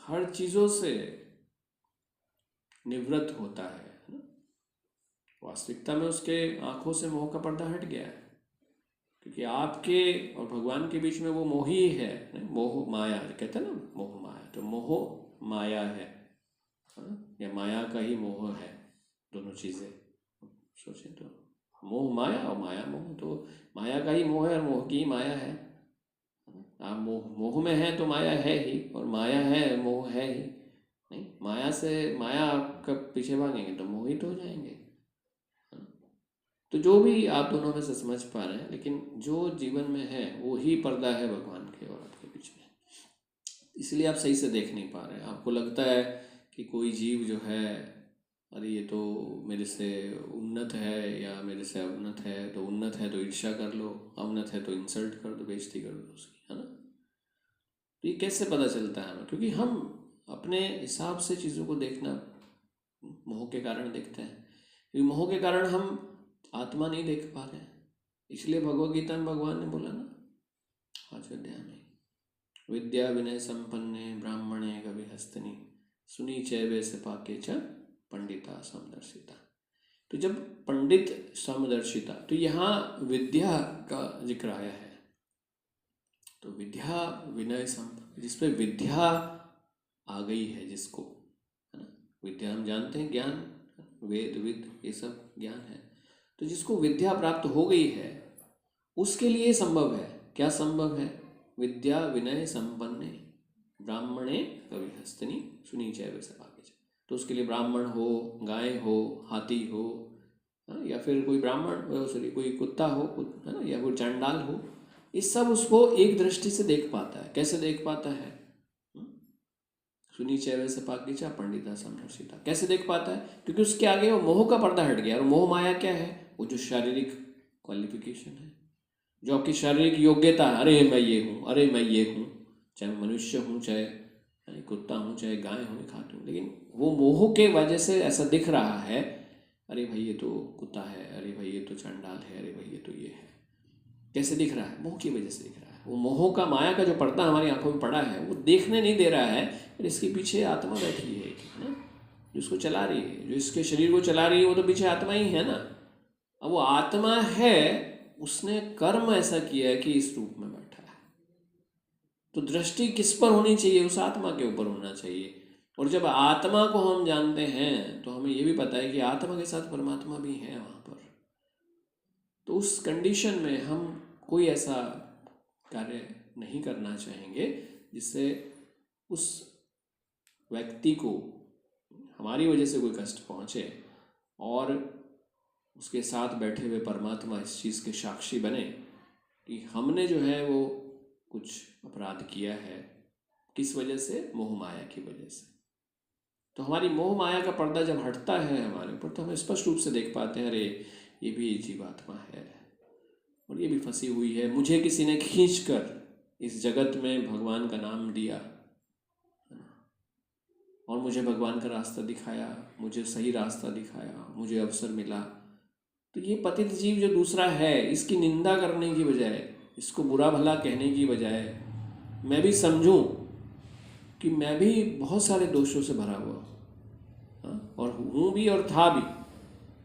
हर चीजों से निवृत्त होता है, वास्तविकता में उसके आंखों से मोह का पर्दा हट गया है, क्योंकि आपके और भगवान के बीच में वो मोह ही है। मोह माया कहते हैं ना, मोह माया, तो मोह माया है, या माया का ही मोह है। दोनों चीजें सोचें तो मोह माया और माया मोह, तो माया का ही मोह है और मोह की ही माया है। आप मोह में हैं तो माया है ही, और माया है मोह है ही। नहीं, माया से, माया आपका पीछे भागेंगे तो मोहित हो जाएंगे। तो जो भी आप दोनों में से समझ पा रहे हैं, लेकिन जो जीवन में है वो ही पर्दा है भगवान के और आपके बीच में। इसलिए आप सही से देख नहीं पा रहे हैं। आपको लगता है कि कोई जीव जो है, अरे ये तो मेरे से उन्नत है या मेरे से अवनत है, तो उन्नत है तो ईर्ष्या कर लो, अवनत है तो इंसल्ट कर दो, बेइज्जती कर दो उसकी, है ना। तो ये कैसे पता चलता है हमें? क्योंकि हम अपने हिसाब से चीज़ों को देखना मोह के कारण देखते हैं। क्योंकि मोह के कारण हम आत्मा नहीं देख पा रहे हैं। इसलिए भगवद गीता में भगवान ने बोला ना 5वें अध्याय में, विद्या विनय संपन्ने ब्राह्मणे कविहस्तिनि सुनी चैवे सपाके च पंडिता समदर्शिता। तो जब पंडित समदर्शिता, तो यहाँ विद्या का जिक्र आया है। तो विद्या विनय संपन्न, जिसपे विद्या आ गई है, जिसको, है ना, विद्या हम जानते हैं ज्ञान, वेद विद ये सब ज्ञान है। तो जिसको विद्या प्राप्त हो गई है उसके लिए संभव है। क्या संभव है? विद्या विनय संपन्ने ब्राह्मणे कविहस्तिनि सुनी चैव सपाके। तो उसके लिए ब्राह्मण हो, गाय हो, हाथी हो, या फिर कोई ब्राह्मण, सॉरी कोई कुत्ता हो, है ना, या कोई चांडाल हो, इस सब उसको एक दृष्टि से देख पाता है। कैसे देख पाता है? सुनी चैव सपाके च पंडिता समदर्शिता। कैसे देख पाता है? क्योंकि उसके आगे वो मोह का पर्दा हट गया। और मोह माया क्या है? वो जो शारीरिक क्वालिफिकेशन है, जो आपकी शारीरिक योग्यता है, अरे मैं ये हूँ, अरे मैं ये हूँ, चाहे मनुष्य हूँ, चाहे कुत्ता हूँ, चाहे गाय हूँ, खाते हूँ, लेकिन वो मोह के वजह से ऐसा दिख रहा है, अरे भाई ये तो कुत्ता है, अरे भाई ये तो चांडाल है, अरे भाई ये तो ये है। कैसे दिख रहा है? मोह की वजह से दिख रहा है। वो मोह का, माया का जो पर्दा हमारी आंखों में पड़ा है वो देखने नहीं दे रहा है, फिर इसके पीछे आत्मा बैठी है ना, जो इसको चला रही है, जो इसके शरीर को चला रही है, वो तो पीछे आत्मा ही है ना। अब वो आत्मा है, उसने कर्म ऐसा किया है कि इस रूप में बैठा है। तो दृष्टि किस पर होनी चाहिए? उस आत्मा के ऊपर होना चाहिए। और जब आत्मा को हम जानते हैं तो हमें ये भी पता है कि आत्मा के साथ परमात्मा भी है वहाँ पर। तो उस कंडीशन में हम कोई ऐसा कार्य नहीं करना चाहेंगे जिससे उस व्यक्ति को हमारी वजह से कोई कष्ट पहुँचे, और उसके साथ बैठे हुए परमात्मा इस चीज़ के साक्षी बने कि हमने जो है वो कुछ अपराध किया है। किस वजह से? मोह माया की वजह से। तो हमारी मोह माया का पर्दा जब हटता है हमारे ऊपर, तो हम स्पष्ट रूप से देख पाते हैं, अरे ये भी जीवात्मा है और ये भी फंसी हुई है। मुझे किसी ने खींच कर इस जगत में भगवान का नाम दिया और मुझे भगवान का रास्ता दिखाया, मुझे सही रास्ता दिखाया, मुझे अवसर मिला। तो ये पतित जीव जो दूसरा है, इसकी निंदा करने की बजाय, इसको बुरा भला कहने की बजाय, मैं भी समझूं कि मैं भी बहुत सारे दोषों से भरा हुआ हूँ, और हूँ भी और था भी,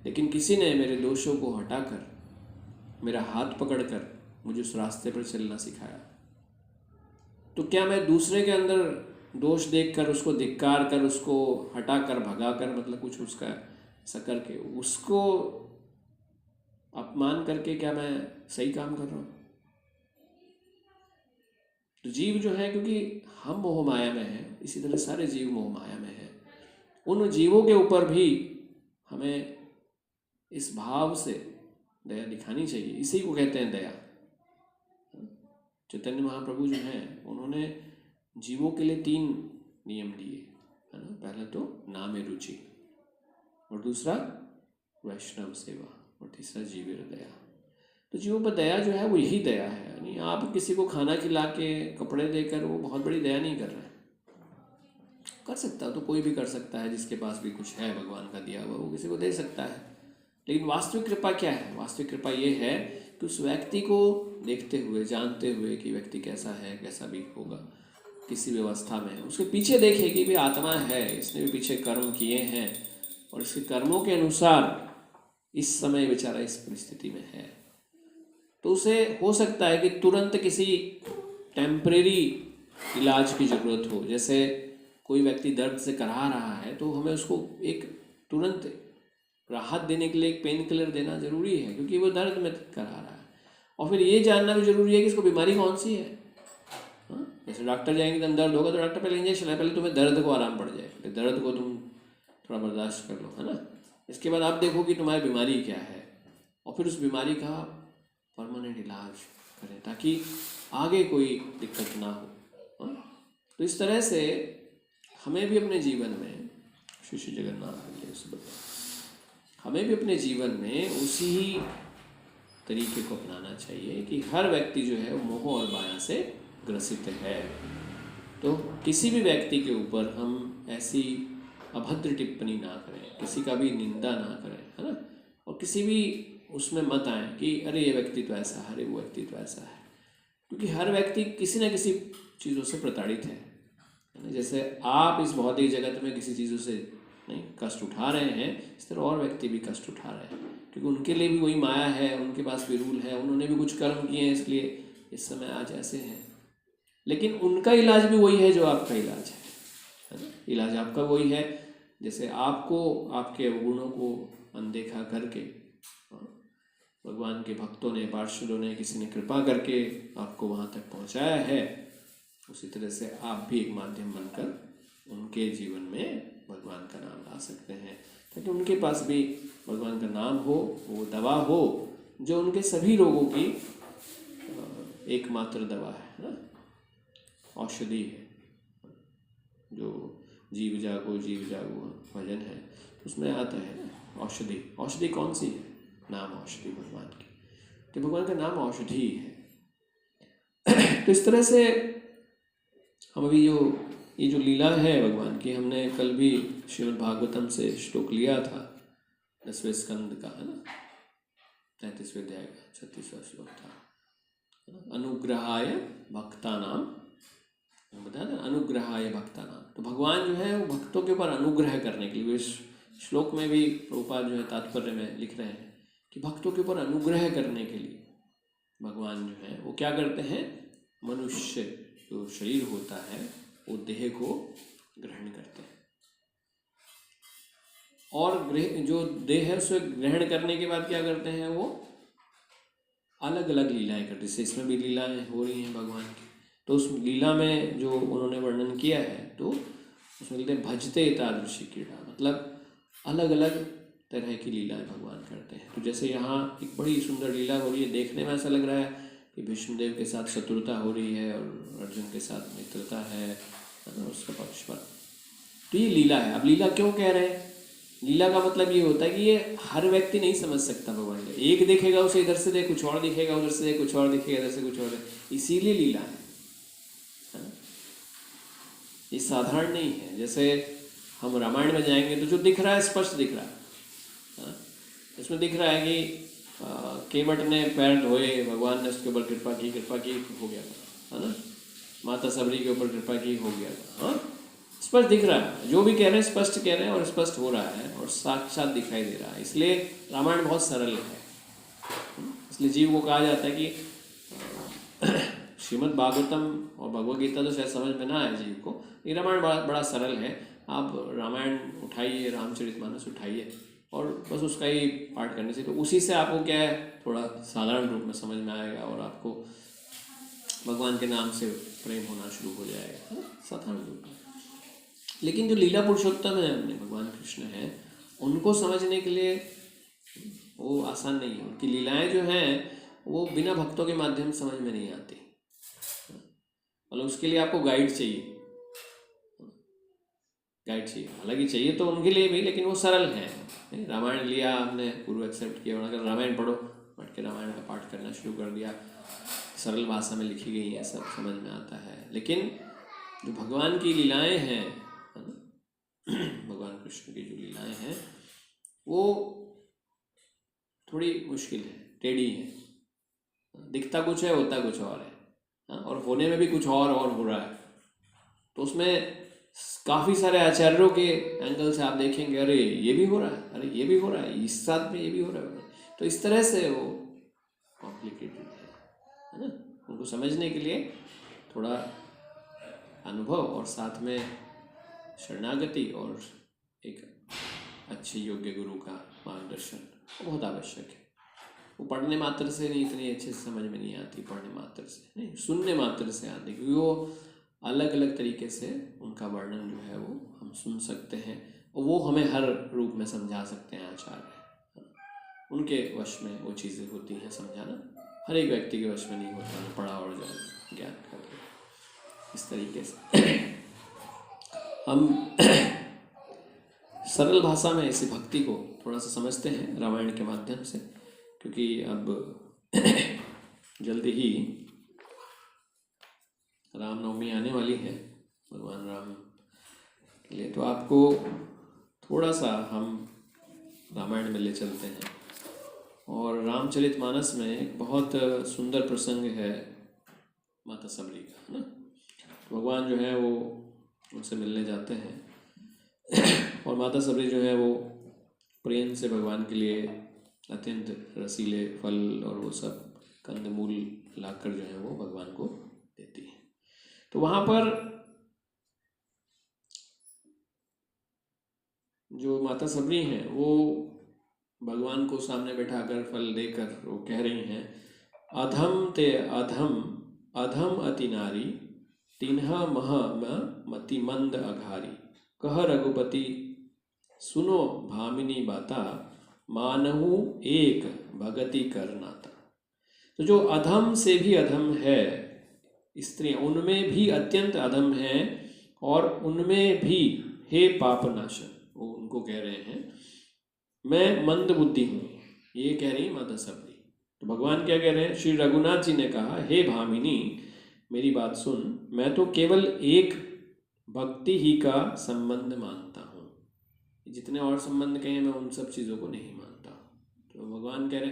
लेकिन किसी ने मेरे दोषों को हटाकर, मेरा हाथ पकड़कर मुझे उस रास्ते पर चलना सिखाया। तो क्या मैं दूसरे के अंदर दोष देखकर, उसको धिक्कार कर, उसको हटाकर, भगाकर, मतलब कुछ उसका ऐसा करके उसको अपमान करके क्या मैं सही काम कर रहा हूँ? तो जीव जो है, क्योंकि हम मोह माया में हैं, इसी तरह सारे जीव मोह माया में हैं। उन जीवों के ऊपर भी हमें इस भाव से दया दिखानी चाहिए। इसी को कहते हैं दया। चैतन्य महाप्रभु जो हैं, उन्होंने जीवों के लिए 3 नियम दिए, है ना। पहला तो नामे रुचि, और दूसरा वैष्णव सेवा, और तीसरा जीवेर दया। तो जीवों पर दया जो है वो यही दया है। यानी आप किसी को खाना खिला के, कपड़े देकर, वो बहुत बड़ी दया नहीं कर रहे हैं। कर सकता तो कोई भी कर सकता है, जिसके पास भी कुछ है भगवान का दिया हुआ, वो किसी को दे सकता है। लेकिन वास्तविक कृपा क्या है? वास्तविक कृपा ये है कि उस व्यक्ति को देखते हुए, जानते हुए कि व्यक्ति कैसा है, कैसा भी होगा किसी व्यवस्था में, उसके पीछे देखे कि भी आत्मा है, इसने भी पीछे कर्म किए हैं, और इसके कर्मों के अनुसार इस समय बेचारा इस परिस्थिति में है। तो उसे हो सकता है कि तुरंत किसी टेम्परेरी इलाज की ज़रूरत हो। जैसे कोई व्यक्ति दर्द से कराह रहा है, तो हमें उसको एक तुरंत राहत देने के लिए एक पेन किलर देना ज़रूरी है, क्योंकि वो दर्द में कराह रहा है। और फिर ये जानना भी ज़रूरी है कि इसको बीमारी कौन सी है। जैसे डॉक्टर जाएंगे तो दर्द होगा, तो डॉक्टर पहले इंजेक्शन है, पहले तुम्हें दर्द को आराम पड़ जाए, फिर दर्द को तुम थोड़ा बर्दाश्त कर लो, है ना। इसके बाद आप देखो कि तुम्हारी बीमारी क्या है, और फिर उस बीमारी का परमानेंट इलाज करें, ताकि आगे कोई दिक्कत ना हो। तो इस तरह से हमें भी अपने जीवन में, श्री जगन्नाथ, हमें भी अपने जीवन में उसी तरीके को अपनाना चाहिए कि हर व्यक्ति जो है वो मोह और माया से ग्रसित है। तो किसी भी व्यक्ति के ऊपर हम ऐसी अभद्र टिप्पणी ना करें, किसी का भी निंदा ना करें, है ना। और किसी भी उसमें मत आए कि अरे ये व्यक्ति तो ऐसा है, अरे वो व्यक्ति तो ऐसा है, क्योंकि हर व्यक्ति किसी न किसी चीज़ों से प्रताड़ित है ना। जैसे आप इस भौतिक जगत में किसी चीज़ों से नहीं कष्ट उठा रहे हैं, इस तरह और व्यक्ति भी कष्ट उठा रहे हैं, क्योंकि उनके लिए भी वही माया है, उनके पास भी रूल है, उन्होंने भी कुछ कर्म किए हैं, इसलिए इस समय आज ऐसे हैं। लेकिन उनका इलाज भी वही है जो आपका इलाज है ना। इलाज आपका वही है। जैसे आपको आपके अवगुणों को अनदेखा करके भगवान के भक्तों ने, पार्षदों ने, किसी ने कृपा करके आपको वहाँ तक पहुँचाया है, उसी तरह से आप भी एक माध्यम बनकर उनके जीवन में भगवान का नाम ला सकते हैं, ताकि उनके पास भी भगवान का नाम हो, वो दवा हो जो उनके सभी रोगों की एकमात्र दवा है ना, औषधि है। जो जीव जागो भजन है, उसमें आता है औषधि। औषधि कौन सी है? नाम औषधि भगवान की। तो भगवान का नाम औषधि है। तो इस तरह से हम अभी ये जो लीला है भगवान की, हमने कल भी श्रीमद् भागवतम से श्लोक लिया था, 10वें स्कंद का, है ना, 33वें अध्याय का 36वां श्लोक था। अनुग्रहाय भक्तानाम, बताया था, अनुग्रहाय भक्तानाम। तो भगवान जो है वो भक्तों के ऊपर अनुग्रह करने के लिए, इस श्लोक में भी प्रभुपाद जो है तात्पर्य में लिख रहे हैं कि भक्तों के ऊपर अनुग्रह करने के लिए भगवान जो है वो क्या करते हैं, मनुष्य जो शरीर होता है वो देह को ग्रहण करते हैं, और जो देह है उसे ग्रहण करने के बाद क्या करते हैं, वो अलग अलग लीलाएं करते हैं। जैसे इसमें भी लीलाएं हो रही हैं भगवान की, तो उस लीला में जो उन्होंने वर्णन किया है, तो उसमें कहते हैं भजते तादृशी क्रीड़ा, मतलब अलग अलग तरह की लीलाएं भगवान करते हैं। तो जैसे यहाँ एक बड़ी सुंदर लीला हो रही है, देखने में ऐसा लग रहा है कि विष्णुदेव के साथ शत्रुता हो रही है और अर्जुन के साथ मित्रता है उसका पक्ष पर। तो ये लीला है। अब लीला क्यों कह रहे हैं? लीला का मतलब ये होता है कि ये हर व्यक्ति नहीं समझ सकता भगवान को। एक देखेगा उसे इधर से देख कुछ और दिखेगा, उधर से देख कुछ और दिखेगा, इधर से कुछ और, इसीलिए लीला है। ये साधारण नहीं है। जैसे हम रामायण में जाएंगे तो जो दिख रहा है स्पष्ट दिख रहा है। इसमें दिख रहा है कि केवट ने पैर धोए, भगवान ने उसके ऊपर कृपा की हो गया था, है ना। माता सबरी के ऊपर कृपा की हो गया था। हाँ, स्पष्ट दिख रहा है, जो भी कह रहे हैं स्पष्ट कह रहे हैं और स्पष्ट हो रहा है और साक्षात दिखाई दे रहा है। इसलिए रामायण बहुत सरल है। इसलिए जीव को कहा जाता है कि श्रीमद् भागवतम और भगवद गीता तो शायद समझ में ना आए जीव को, ये रामायण बड़ा सरल है। आप रामायण उठाइए, रामचरितमानस उठाइए और बस उसका ही पाठ करने से, तो उसी से आपको क्या है थोड़ा साधारण रूप में समझ में आएगा और आपको भगवान के नाम से प्रेम होना शुरू हो जाएगा, है ना, साधारण रूप में। लेकिन जो लीला पुरुषोत्तम है अपने भगवान कृष्ण हैं, उनको समझने के लिए वो आसान नहीं है। उनकी लीलाएं जो हैं वो बिना भक्तों के माध्यम से समझ में नहीं आती, मतलब उसके लिए आपको गाइड चाहिए, गाइड चाहिए। हालांकि चाहिए तो उनके लिए भी, लेकिन वो सरल है। रामायण लिया आपने, पूर्व एक्सेप्ट किया, अगर रामायण पढ़ो, पढ़ के रामायण का पाठ करना शुरू कर दिया, सरल भाषा में लिखी गई है, सब समझ में आता है। लेकिन जो भगवान की लीलाएं हैं, है ना, भगवान कृष्ण की जो लीलाएं हैं वो थोड़ी मुश्किल है, टेढ़ी है, दिखता कुछ है होता कुछ और है, हाँ, और होने में भी कुछ और हो रहा है। तो उसमें काफ़ी सारे आचार्यों के एंगल से आप देखेंगे, अरे ये भी हो रहा है, अरे ये भी हो रहा है, इस साथ में ये भी हो रहा है। तो इस तरह से वो कॉम्प्लिकेटेड है ना। उनको समझने के लिए थोड़ा अनुभव और साथ में शरणागति और एक अच्छे योग्य गुरु का मार्गदर्शन बहुत आवश्यक है। वो पढ़ने मात्र से नहीं, इतनी अच्छे से समझ में नहीं आती, पढ़ने मात्र से नहीं, सुनने मात्र से आती, क्योंकि वो अलग अलग तरीके से उनका वर्णन जो है वो हम सुन सकते हैं और वो हमें हर रूप में समझा सकते हैं आचार्य। उनके वश में वो चीज़ें होती हैं समझाना, हर एक व्यक्ति के वश में नहीं होता, जो पढ़ा और जाए ज्ञान कर ले। इस तरीके से हम सरल भाषा में इसी भक्ति को थोड़ा सा समझते हैं रामायण के माध्यम से, क्योंकि अब जल्दी ही रामनवमी आने वाली है भगवान राम के लिए, तो आपको थोड़ा सा हम रामायण में ले चलते हैं। और रामचरितमानस में एक बहुत सुंदर प्रसंग है माता सबरी का, है ना। तो भगवान जो है वो उनसे मिलने जाते हैं और माता सबरी जो है वो प्रेम से भगवान के लिए अत्यंत रसीले फल और वो सब कंदमूल लाकर जो है वो भगवान को देती है। तो वहाँ पर जो माता सबरी हैं वो भगवान को सामने बैठाकर फल देकर वो कह रही हैं, अधम ते अधम अधम अति नारी तिन्हा मह मति मंद अघारी, कह रघुपति सुनो भामिनी बाता, मानहु एक भगति कर नाता। तो जो अधम से भी अधम है स्त्रियां, उनमें भी अत्यंत अधम है और उनमें भी हे पापनाशन, वो उनको कह रहे हैं मैं मंद बुद्धि हूँ, ये कह रही माता सबरी। तो भगवान क्या कह रहे हैं, श्री रघुनाथ जी ने कहा, हे भामिनी मेरी बात सुन, मैं तो केवल एक भक्ति ही का संबंध मानता हूँ, जितने और संबंध कहे मैं उन सब चीज़ों को नहीं मानता। तो भगवान कह रहे,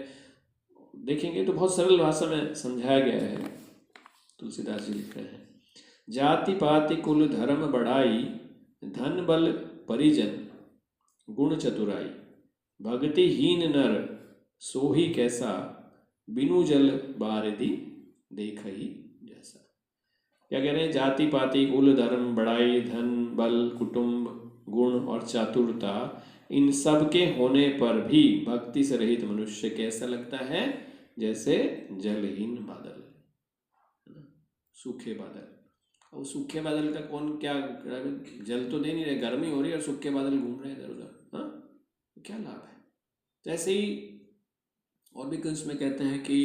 देखेंगे तो बहुत सरल भाषा में समझाया गया है। तुलसीदास जी लिख रहे हैं, जाति पाति कुल धर्म बढ़ाई, धन बल परिजन गुण चतुराई, भक्तिहीन नर सोही कैसा, बिनु जल बारिधि देख ही जैसा। क्या कह रहे हैं, जाति पाति कुल धर्म बढ़ाई, धन बल कुटुंब गुण और चातुरता, इन सब के होने पर भी भक्ति से रहित मनुष्य कैसा लगता है, जैसे जलहीन बादल, सूखे बादल। और सूखे बादल का कौन क्या, जल तो दे नहीं रहे, गर्मी हो रही है और सूखे बादल घूम रहे हैं इधर उधर, हाँ, तो क्या लाभ है। तो ऐसे ही और भी कुछ में कहते हैं कि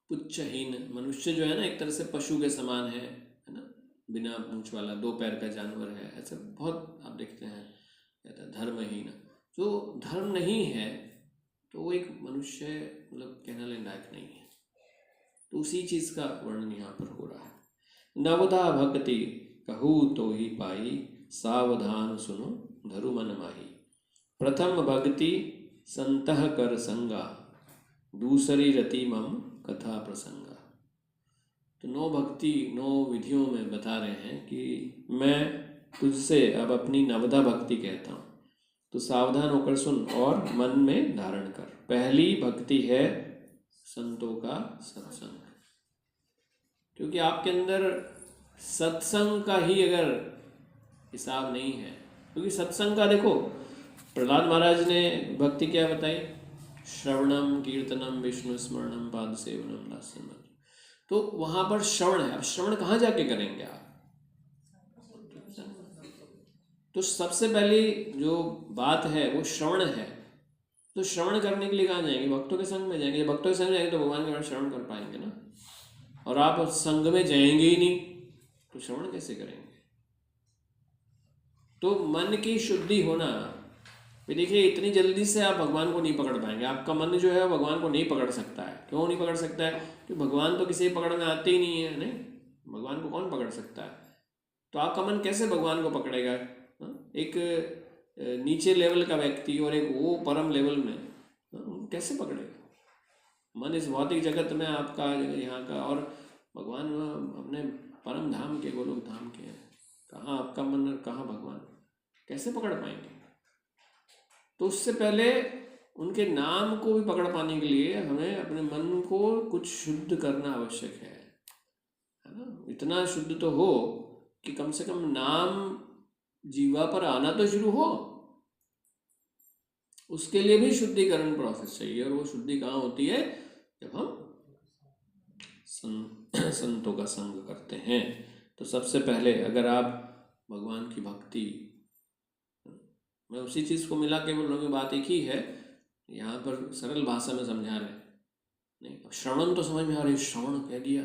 पुच्छहीन मनुष्य जो है ना, एक तरह से पशु के समान है ना, बिना पूंछ वाला, दो पैर का जानवर है, ऐसे बहुत आप देखते हैं। कहता है धर्महीन, जो धर्म नहीं है तो वो एक मनुष्य मतलब कहने लायक नहीं है। तो उसी चीज़ का वर्णन यहाँ पर हो रहा है। नवधा भक्ति कहू तो ही पाई, सावधान सुनो धरु मन माही, प्रथम भक्ति संतह कर संगा, दूसरी रति मम कथा प्रसंगा। तो 9 भक्ति 9 विधियों में बता रहे हैं कि मैं तुझसे अब अपनी नवधा भक्ति कहता हूँ, तो सावधान होकर सुन और मन में धारण कर। पहली भक्ति है संतों का सत्संग, क्योंकि आपके अंदर सत्संग का ही अगर हिसाब नहीं है, क्योंकि सत्संग का देखो प्रहलाद महाराज ने भक्ति क्या बताई? श्रवणम कीर्तनम विष्णु स्मरणम पाद सेवनम दास्यम। तो वहां पर श्रवण है। अब श्रवण कहाँ जाके करेंगे आप? तो सबसे पहली जो बात है वो श्रवण है। तो श्रवण करने के लिए कहाँ जाएंगे? भक्तों के संग में जाएंगे। भक्तों के संग जाएंगे तो भगवान के बारे में श्रवण कर पाएंगे ना। और आप संग में जाएंगे ही नहीं तो श्रवण कैसे करेंगे? तो मन की शुद्धि होना, देखिए इतनी जल्दी से आप भगवान को नहीं पकड़ पाएंगे। आपका मन जो है भगवान को नहीं पकड़ सकता है। क्यों नहीं पकड़ सकता है? कि भगवान तो किसी पकड़ में आते ही नहीं है। नहीं, भगवान को कौन पकड़ सकता है? तो आपका मन कैसे भगवान को पकड़ेगा? एक नीचे लेवल का व्यक्ति और एक वो परम लेवल में कैसे पकड़ेगा? मन इस भौतिक जगत में आपका यहाँ का, और भगवान अपने परम धाम के, गोलोक धाम के हैं। कहाँ आपका मन और कहाँ भगवान? कैसे पकड़ पाएंगे? तो उससे पहले उनके नाम को भी पकड़ पाने के लिए हमें अपने मन को कुछ शुद्ध करना आवश्यक है ना। इतना शुद्ध तो हो कि कम से कम नाम जीवा पर आना तो शुरू हो। उसके लिए भी शुद्धिकरण प्रोसेस चाहिए। और वो शुद्धि कहाँ होती है? जब हम संतों का संग करते हैं। तो सबसे पहले अगर आप भगवान की भक्ति, मैं उसी चीज़ को मिला के बोल रहा हूँ कि बात एक ही है, यहाँ पर सरल भाषा में समझा रहे हैं। नहीं, अब श्रवण तो समझ में आ रही है, श्रवण कह दिया।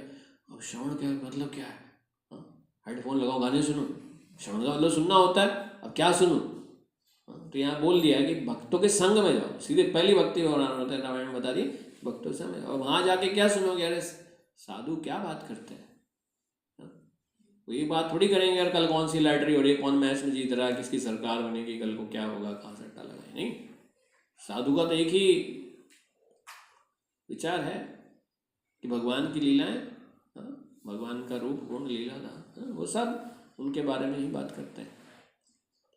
अब श्रवण क्या मतलब क्या है? हेडफोन लगाओ, गाने सुनो। श्रवण का मतलब सुनना होता है। अब क्या सुनूं? तो यहाँ बोल दिया कि भक्तों के संग में जाओ। सीधे पहली भक्ति रामायण बता दी, भक्तों के संग में। और वहाँ जाके क्या सुनोगे? अरे साधु क्या बात करते हैं। तो ये बात थोड़ी करेंगे यार कल कौन सी लॉटरी हो रही है, कौन मैच में जीत रहा है, किसकी सरकार बनेगी, कल को क्या होगा, कहाँ सट्टा लगाए। नहीं, साधु का तो एक ही विचार है कि भगवान की लीलाएं, भगवान का रूप गुण लीला था, वो सब उनके बारे में ही बात करते हैं।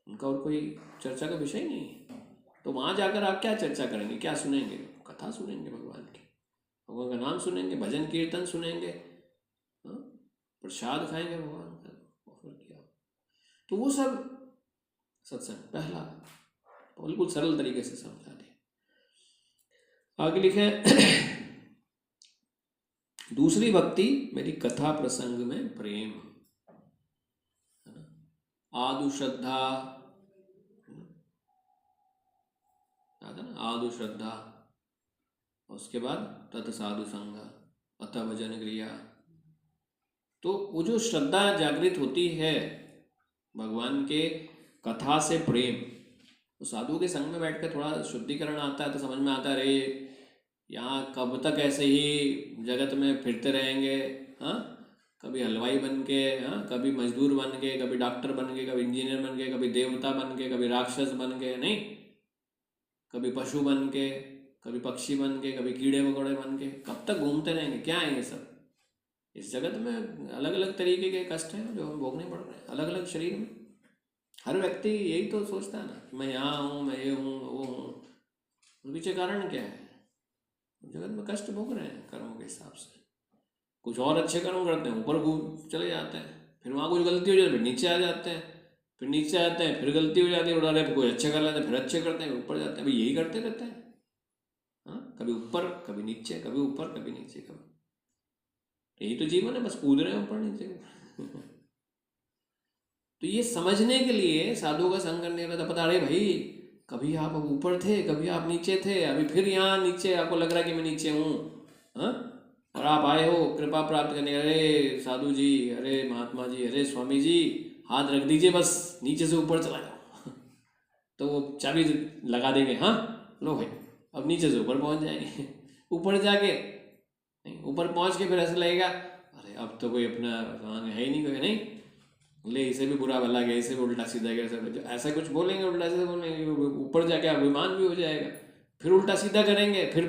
उनका और कोई चर्चा का विषय नहीं है। तो वहाँ जाकर आप क्या चर्चा करेंगे? क्या सुनेंगे? कथा सुनेंगे भगवान की, भगवान का नाम सुनेंगे, भजन कीर्तन सुनेंगे, प्रसाद खाएंगे भगवान का ऑफर किया। तो वो सब सत्संग पहला बिल्कुल सरल तरीके से समझा दिया। आगे लिखे दूसरी भक्ति मेरी कथा प्रसंग में प्रेम, आदु श्रद्धा, आदु श्रद्धा, उसके बाद तत् साधु संग, अतः भजन क्रिया। तो वो जो श्रद्धा जागृत होती है भगवान के कथा से प्रेम, तो साधु के संग में बैठ कर थोड़ा शुद्धिकरण आता है तो समझ में आता है, अरे यहाँ कब तक ऐसे ही जगत में फिरते रहेंगे। कभी हलवाई बन के, कभी मजदूर बन के, कभी डॉक्टर बन के, कभी इंजीनियर बन के, कभी देवता बन के, कभी राक्षस बन के, नहीं, कभी पशु बन के, कभी पक्षी बन के, कभी कीड़े मकोड़े बन के, कब तक घूमते रहेंगे? क्या है ये सब? इस जगत में अलग अलग तरीके के कष्ट हैं जो हम भोगने पड़ रहे हैं अलग अलग शरीर में। हर व्यक्ति यही तो सोचता है ना, मैं यहाँ हूँ, मैं ये हूँ, वो हूँ। पीछे कारण क्या है? जगत में कष्ट भोग रहे हैं कर्मों के हिसाब से। कुछ और अच्छे कर्म करते हैं, ऊपर चले जाते हैं, फिर वहाँ कुछ गलती हो जाती है, फिर नीचे आ जाते हैं, फिर नीचे आते हैं, फिर गलती हो जाती है, उड़ा रहे, कोई अच्छे कर लेते हैं, फिर अच्छे करते हैं, ऊपर जाते हैं। भाई यही करते रहते हैं। कभी ऊपर कभी नीचे, कभी ऊपर कभी नीचे, कभी, यही तो जीवन है, बस कूद रहे हैं ऊपर नीचे। तो ये समझने के लिए साधु का संग करने का पता, अरे भाई कभी आप ऊपर थे, कभी आप नीचे थे, अभी फिर यहाँ नीचे आपको लग रहा है कि मैं नीचे हूँ, और आप आए हो कृपा प्राप्त करने। अरे साधु जी, अरे महात्मा जी, अरे स्वामी जी, हाथ रख दीजिए, बस नीचे से ऊपर चला जाओ। तो वो चाबी लगा देंगे, लो भाई अब नीचे से ऊपर पहुँच जाएंगे। ऊपर जाके नहीं, ऊपर पहुँच के फिर ऐसा लगेगा, अरे अब तो कोई अपना है ही नहीं, कोई नहीं, ले इसे भी बुरा भला गया, इसे भी उल्टा सीधा गया, ऐसा कुछ बोलेंगे, उल्टा सीधा बोलेंगे, ऊपर जाके अभिमान भी हो जाएगा, फिर उल्टा सीधा करेंगे, फिर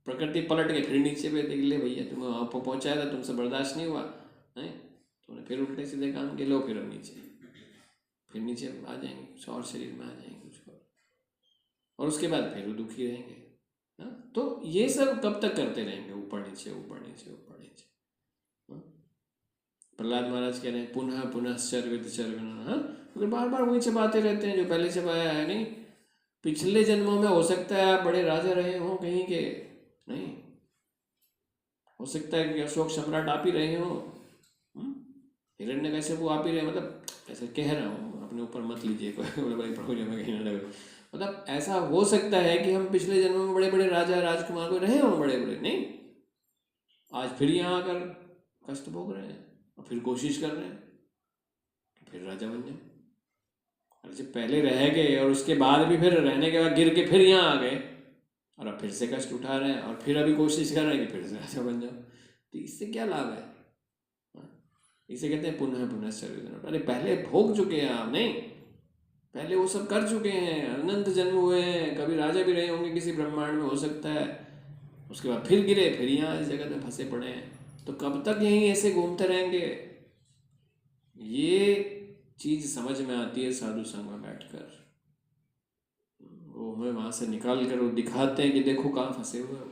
प्रकृति पलट के फिर नीचे पे देख ले भैया तुम्हें वहाँ पर पहुँचाया था, तुमसे बर्दाश्त नहीं हुआ है, तुमने फिर उल्टे सीधे काम के, लो फिर अब नीचे, फिर नीचे आ जाएंगे, कुछ और शरीर में आ जाएंगे कुछ और उसके बाद फिर दुखी रहेंगे। तो ये सब कब तक करते रहेंगे? ऊपर नीचे ऊपर नीचे ऊपर नीचे। प्रहलाद महाराज कह रहे हैं पुनः पुनः चर्वित चर्विन, बार बार वही चबाते रहते हैं जो पहले चबाया है। नहीं, पिछले जन्मों में हो सकता है आप बड़े राजा रहे हों कहीं के, नहीं हो सकता है कि अशोक सम्राट आप ही रहे हो, हिरण्यकश्यप आप ही रहे, मतलब ऐसे कह रहा हूँ, अपने ऊपर मत लीजिए कोई बोले भाई प्रभु जी में कहीं ना लगे, मतलब ऐसा हो सकता है कि हम पिछले जन्म में बड़े बड़े राजा राजकुमार को रहे हों बड़े बड़े, नहीं आज फिर यहाँ आकर कष्ट भोग रहे हैं और फिर कोशिश कर रहे हैं फिर राजा बन जाए। और जब पहले रह गए और उसके बाद भी फिर रहने के बाद गिर के फिर यहाँ आ गए और अब फिर से कष्ट उठा रहे हैं और फिर अभी कोशिश कर रहे हैं कि फिर से राजा बन जाओ, तो इससे क्या लाभ है? इसे कहते हैं पुनः पुनः शरीर। अरे पहले भोग चुके हैं आप, नहीं पहले वो सब कर चुके हैं, अनंत जन्म हुए हैं, कभी राजा भी रहे होंगे किसी ब्रह्मांड में हो सकता है, उसके बाद फिर गिरे फिर यहाँ इस जगत में फंसे पड़े हैं, तो कब तक यहीं ऐसे घूमते रहेंगे? ये चीज समझ में आती है साधु संग में बैठकर, वो हमें वहां से निकाल कर वो दिखाते हैं कि देखो कहाँ फंसे हुए हो।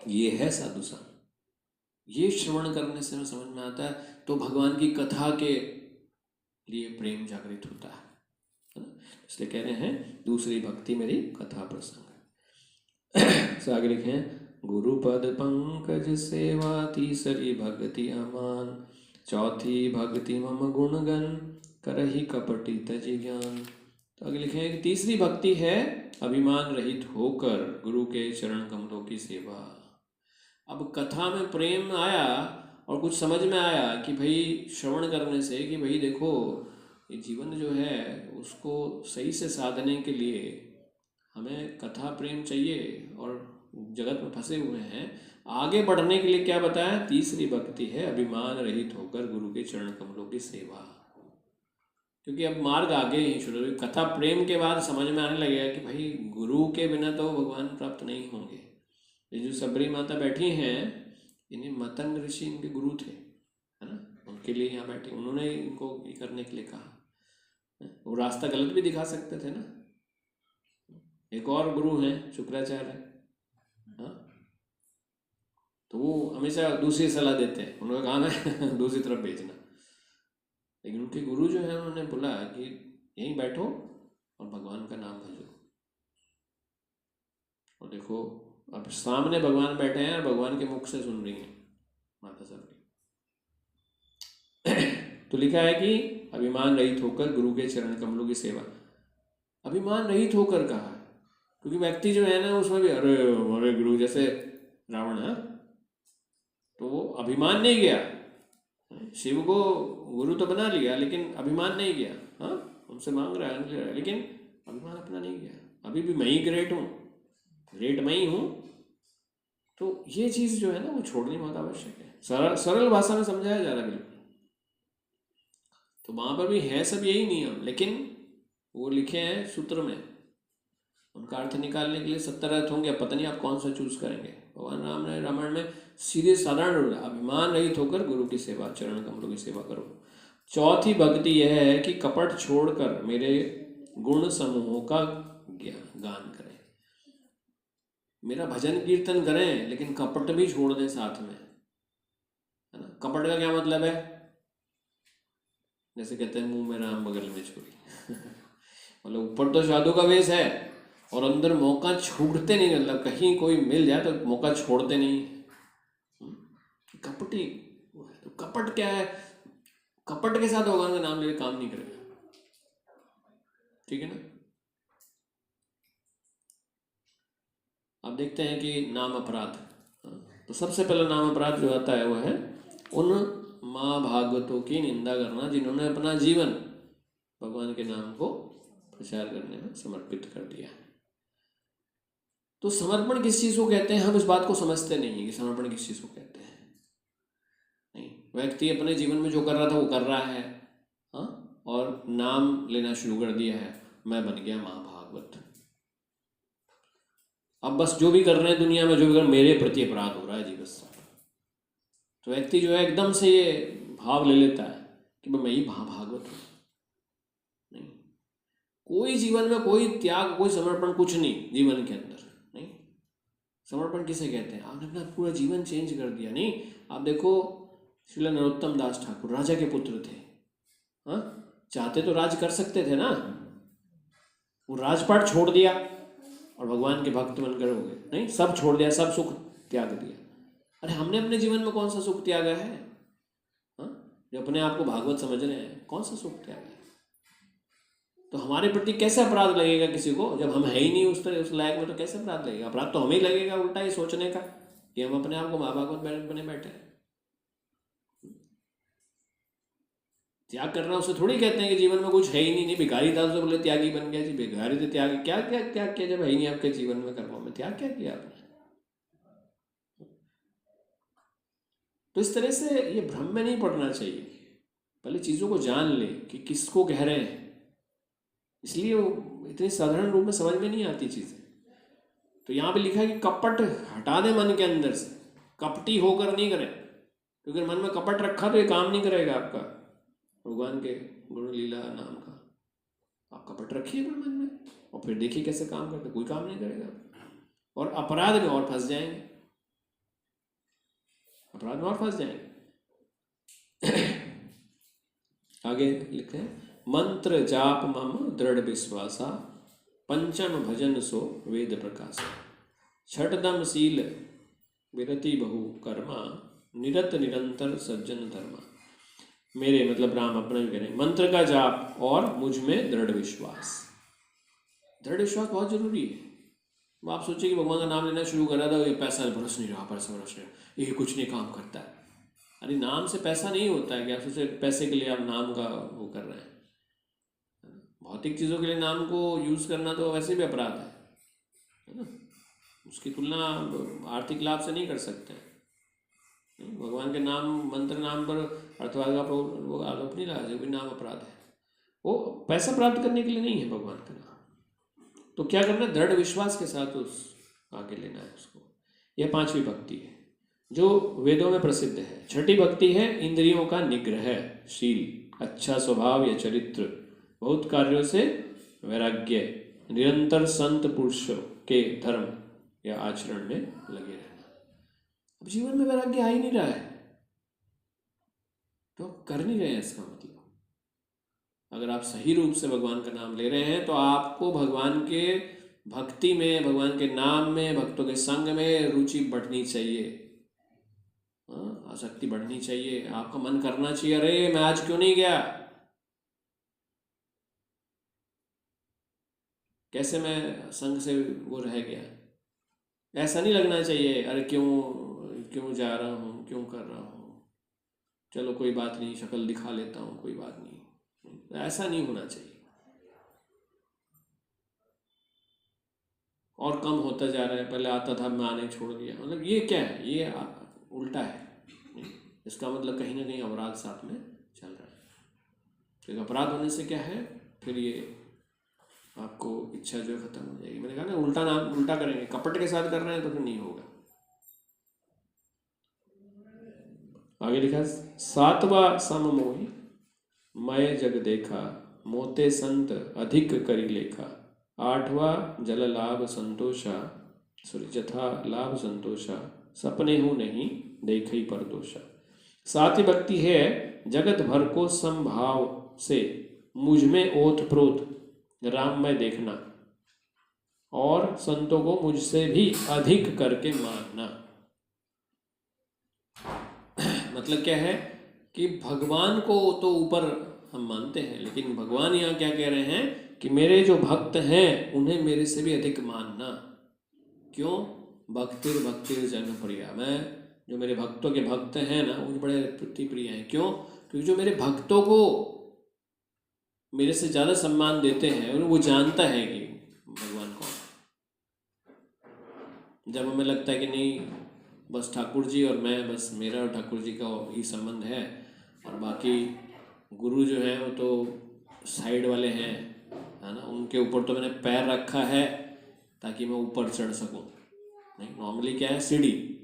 ये है साधु संग, ये श्रवण करने से हमें समझ में आता है, तो भगवान की कथा के लिए प्रेम जागृत होता है ना? इसलिए कह रहे हैं दूसरी भक्ति मेरी कथा प्रसंग। आगे लिखे हैं गुरु पद पंकज सेवा तीसरी भक्ति अमान, चौथी भक्ति मम गुणगन करहि कपटी तजि ज्ञान। तो आगे लिखे हैं कि तीसरी भक्ति है अभिमान रहित होकर गुरु के चरण कमलों की सेवा। अब कथा में प्रेम आया और कुछ समझ में आया कि भाई श्रवण करने से कि भाई देखो ये जीवन जो है उसको सही से साधने के लिए हमें कथा प्रेम चाहिए और जगत में फंसे हुए हैं, आगे बढ़ने के लिए क्या बताया? तीसरी भक्ति है अभिमान रहित होकर गुरु के चरण कमलों की सेवा। क्योंकि अब मार्ग आगे ही शुरू, कथा प्रेम के बाद समझ में आने लगेगा कि भाई गुरु के बिना तो भगवान प्राप्त नहीं होंगे। ये जो सबरी माता बैठी हैं इन्हें मतंग ऋषि इनके गुरु थे, है ना, उनके लिए यहाँ बैठे, उन्होंने इनको ये करने के लिए कहा। वो रास्ता गलत भी दिखा सकते थे ना। एक और गुरु हैं शुक्राचार्य, हाँ, तो वो हमेशा दूसरी सलाह देते हैं, उन्होंने कहा है दूसरी तरफ भेजना, लेकिन उनके गुरु जो है उन्होंने बोला कि यहीं बैठो और भगवान का नाम भजो। और देखो अब सामने भगवान बैठे हैं और भगवान के मुख से सुन रही हैं माता साहब की। तो लिखा है कि अभिमान रहित होकर गुरु के चरण कमलों की सेवा। अभिमान रहित होकर कहा है क्योंकि व्यक्ति जो है ना उसमें भी अरे हमारे गुरु, जैसे रावण है तो वो अभिमान नहीं गया, शिव को गुरु तो बना लिया लेकिन अभिमान नहीं गया, हाँ उनसे मांग रहा है लेकिन अभिमान अपना नहीं गया। अभी भी मैं ही ग्रेट हूँ, ग्रेट मैं ही हूँ। तो ये चीज़ जो है ना वो छोड़नी बहुत आवश्यक है। सरल भाषा में समझाया जा रहा है बिल्कुल। तो वहाँ पर भी है सब यही नियम, लेकिन वो लिखे हैं सूत्र में, उनका अर्थ निकालने के लिए 70 अर्थ होंगे, पता नहीं आप कौन सा चूज करेंगे। भगवान राम ने रामायण में सीधे साधारण रूल है, अभिमान रहित होकर गुरु की सेवा, चरण कमलों की सेवा करो। चौथी भक्ति यह है कि कपट छोड़कर मेरे गुण समूहों का गान करें। मेरा भजन कीर्तन करें लेकिन कपट भी छोड़ दें साथ में, है ना। कपट का क्या मतलब है? जैसे कहते हैं मुंह में राम बगल में छुरी। मतलब ऊपर तो साधु का वेश है और अंदर मौका छोड़ते नहीं, मतलब कहीं कोई मिल जाए तो मौका छोड़ते नहीं। कपटी। तो कपट क्या है? कपट के साथ भगवान का नाम लेके काम नहीं करेगा, ठीक है ना। अब देखते हैं कि नाम अपराध। तो सबसे पहला नाम अपराध जो आता है वो है उन माँ भागवतों की निंदा करना जिन्होंने अपना जीवन भगवान के नाम को प्रचार करने में समर्पित कर दिया। तो समर्पण किस चीज़ को कहते हैं? हम इस बात को समझते नहीं है कि समर्पण किस चीज़ को कहते हैं। नहीं, व्यक्ति अपने जीवन में जो कर रहा था वो कर रहा है, हाँ, और नाम लेना शुरू कर दिया है, मैं बन गया महाभागवत। अब बस जो भी कर रहे हैं दुनिया में, जो भी कर, मेरे प्रति अपराध हो रहा है जी बस। तो व्यक्ति जो है एकदम से ये भाव ले लेता है कि मैं ही महाभागवत हूँ। नहीं, कोई जीवन में कोई त्याग, कोई समर्पण कुछ नहीं जीवन के अंदर। नहीं, समर्पण किसे कहते हैं? आपने अपना पूरा जीवन चेंज कर दिया। नहीं, आप देखो श्रील नरोत्तम दास ठाकुर राजा के पुत्र थे, हाँ, चाहते तो राज कर सकते थे ना, वो राजपाट छोड़ दिया और भगवान के भक्त बनकर हो गए? नहीं, सब छोड़ दिया, सब सुख त्याग दिया। अरे हमने अपने जीवन में कौन सा सुख त्यागा है? हाँ, जो अपने आप को भागवत समझ रहे हैं, कौन सा सुख त्यागा है? तो हमारे प्रति कैसे अपराध लगेगा किसी को? जब हम है ही नहीं उस तरह उस लायक में, तो कैसे अपराध लगेगा? अपराध तो हमें ही लगेगा उल्टा, ये सोचने का कि हम अपने आप को माँ भागवत बने बैठे हैं। त्याग करना उसे थोड़ी कहते हैं कि जीवन में कुछ है ही नहीं। भिखारी था तो बोले त्यागी बन गया जी, भिखारी से त्याग क्या क्या त्याग किया जब है ही नहीं आपके जीवन में कर्मों में? त्याग क्या किया आपने? तो इस तरह से ये भ्रम में नहीं पड़ना चाहिए। पहले चीज़ों को जान ले कि किसको कह रहे हैं, इसलिए वो इतनी साधारण रूप में समझ में नहीं आती चीज़ें। तो यहाँ पे लिखा है कि कपट हटा दे मन के अंदर से, कपटी होकर नहीं करें, क्योंकि मन में कपट रखा तो ये काम नहीं करेगा आपका भगवान के गुण लीला नाम का। आप कपट रखिए अपने मन में और फिर देखिए कैसे काम करते, कोई काम नहीं करेगा और अपराध में और फंस जाएंगे, अपराध में और फंस जाएंगे। आगे लिखे मंत्र जाप मम दृढ़ विश्वासा, पंचम भजन सो वेद प्रकाश, छठदम शील विरति बहु कर्मा, निरत निरंतर सज्जन धर्मा। मेरे मतलब राम अपना भी कह रहे हैं, मंत्र का जाप और मुझ में दृढ़ विश्वास। दृढ़ विश्वास बहुत जरूरी है। वो आप सोचिए कि भगवान का नाम लेना शुरू करा था, ये पैसा बरस नहीं रहा, पैसा बरस नहीं रहा, ये कुछ नहीं काम करता है। अरे नाम से पैसा नहीं होता है कि आप सोचे पैसे के लिए आप नाम का वो कर रहे हैं। भौतिक चीज़ों के लिए नाम को यूज़ करना तो वैसे भी अपराध है ना, उसकी तुलना आर्थिक लाभ से नहीं कर सकते हैं। भगवान के नाम मंत्र नाम पर अर्थवाद का वो आरोप नहीं लगा, भी नाम अपराध है। वो पैसा प्राप्त करने के लिए नहीं है भगवान का नाम। तो क्या करना है? दृढ़ विश्वास के साथ उस आगे लेना है उसको। यह पांचवी भक्ति है जो वेदों में प्रसिद्ध है। छठी भक्ति है इंद्रियों का निग्रह, शील, अच्छा स्वभाव या चरित्र, बहुत कार्यों से वैराग्य, निरंतर संत पुरुषों के धर्म या आचरण में लगे रहना। अब जीवन में वैराग्य आ ही नहीं रहा है तो कर नहीं रहे हैं, इसका मतलब। अगर आप सही रूप से भगवान का नाम ले रहे हैं तो आपको भगवान के भक्ति में, भगवान के नाम में, भक्तों के संग में रुचि बढ़नी चाहिए, आसक्ति बढ़नी चाहिए। आपका मन करना चाहिए, अरे मैं आज क्यों नहीं गया, कैसे मैं संग से वो रह गया। ऐसा नहीं लगना चाहिए अरे क्यों जा रहा हूँ, क्यों कर रहा हूँ, चलो कोई बात नहीं, शक्ल दिखा लेता हूँ, कोई बात नहीं। ऐसा नहीं होना चाहिए। और कम होता जा रहा है, पहले आता था मैं आने छोड़ दिया, मतलब ये क्या है? ये उल्टा है। इसका मतलब कहीं ना कहीं अपराध साथ में चल रहा है। तो अपराध होने से क्या है, फिर ये आपको इच्छा जो है खत्म हो जाएगी। मैंने कहा ना उल्टा करेंगे, कपट के साथ कर रहे हैं तो फिर नहीं होगा। आगे लिखा सातवा सम मोहि मय जग देखा, मोते संत अधिक करी लेखा, आठवा जल लाभ संतोषा, जथा लाभ संतोषा, सपने हूँ नहीं देखई पर दोषा। सातवीं भक्ति है जगत भर को समभाव से मुझ में ओत प्रोत राम में देखना और संतों को मुझसे भी अधिक करके मानना। मतलब क्या है कि भगवान को तो ऊपर हम मानते हैं, लेकिन भगवान यहाँ क्या कह रहे हैं कि मेरे जो भक्त हैं उन्हें मेरे से भी अधिक मानना। क्यों? भक्तिर भक्तिर जन प्रिया। मैं जो मेरे भक्तों के भक्त हैं ना, वो बड़े प्रति प्रिय हैं। क्यों? क्योंकि जो मेरे भक्तों को मेरे से ज़्यादा सम्मान देते हैं, वो जानता है कि भगवान कौन है। जब हमें लगता है कि नहीं बस ठाकुर जी और मैं, बस मेरा और ठाकुर जी का ही संबंध है और बाकी गुरु जो है वो तो साइड वाले हैं, है ना, उनके ऊपर तो मैंने पैर रखा है ताकि मैं ऊपर चढ़ सकूं। नहीं, नॉर्मली क्या है, सीढ़ी।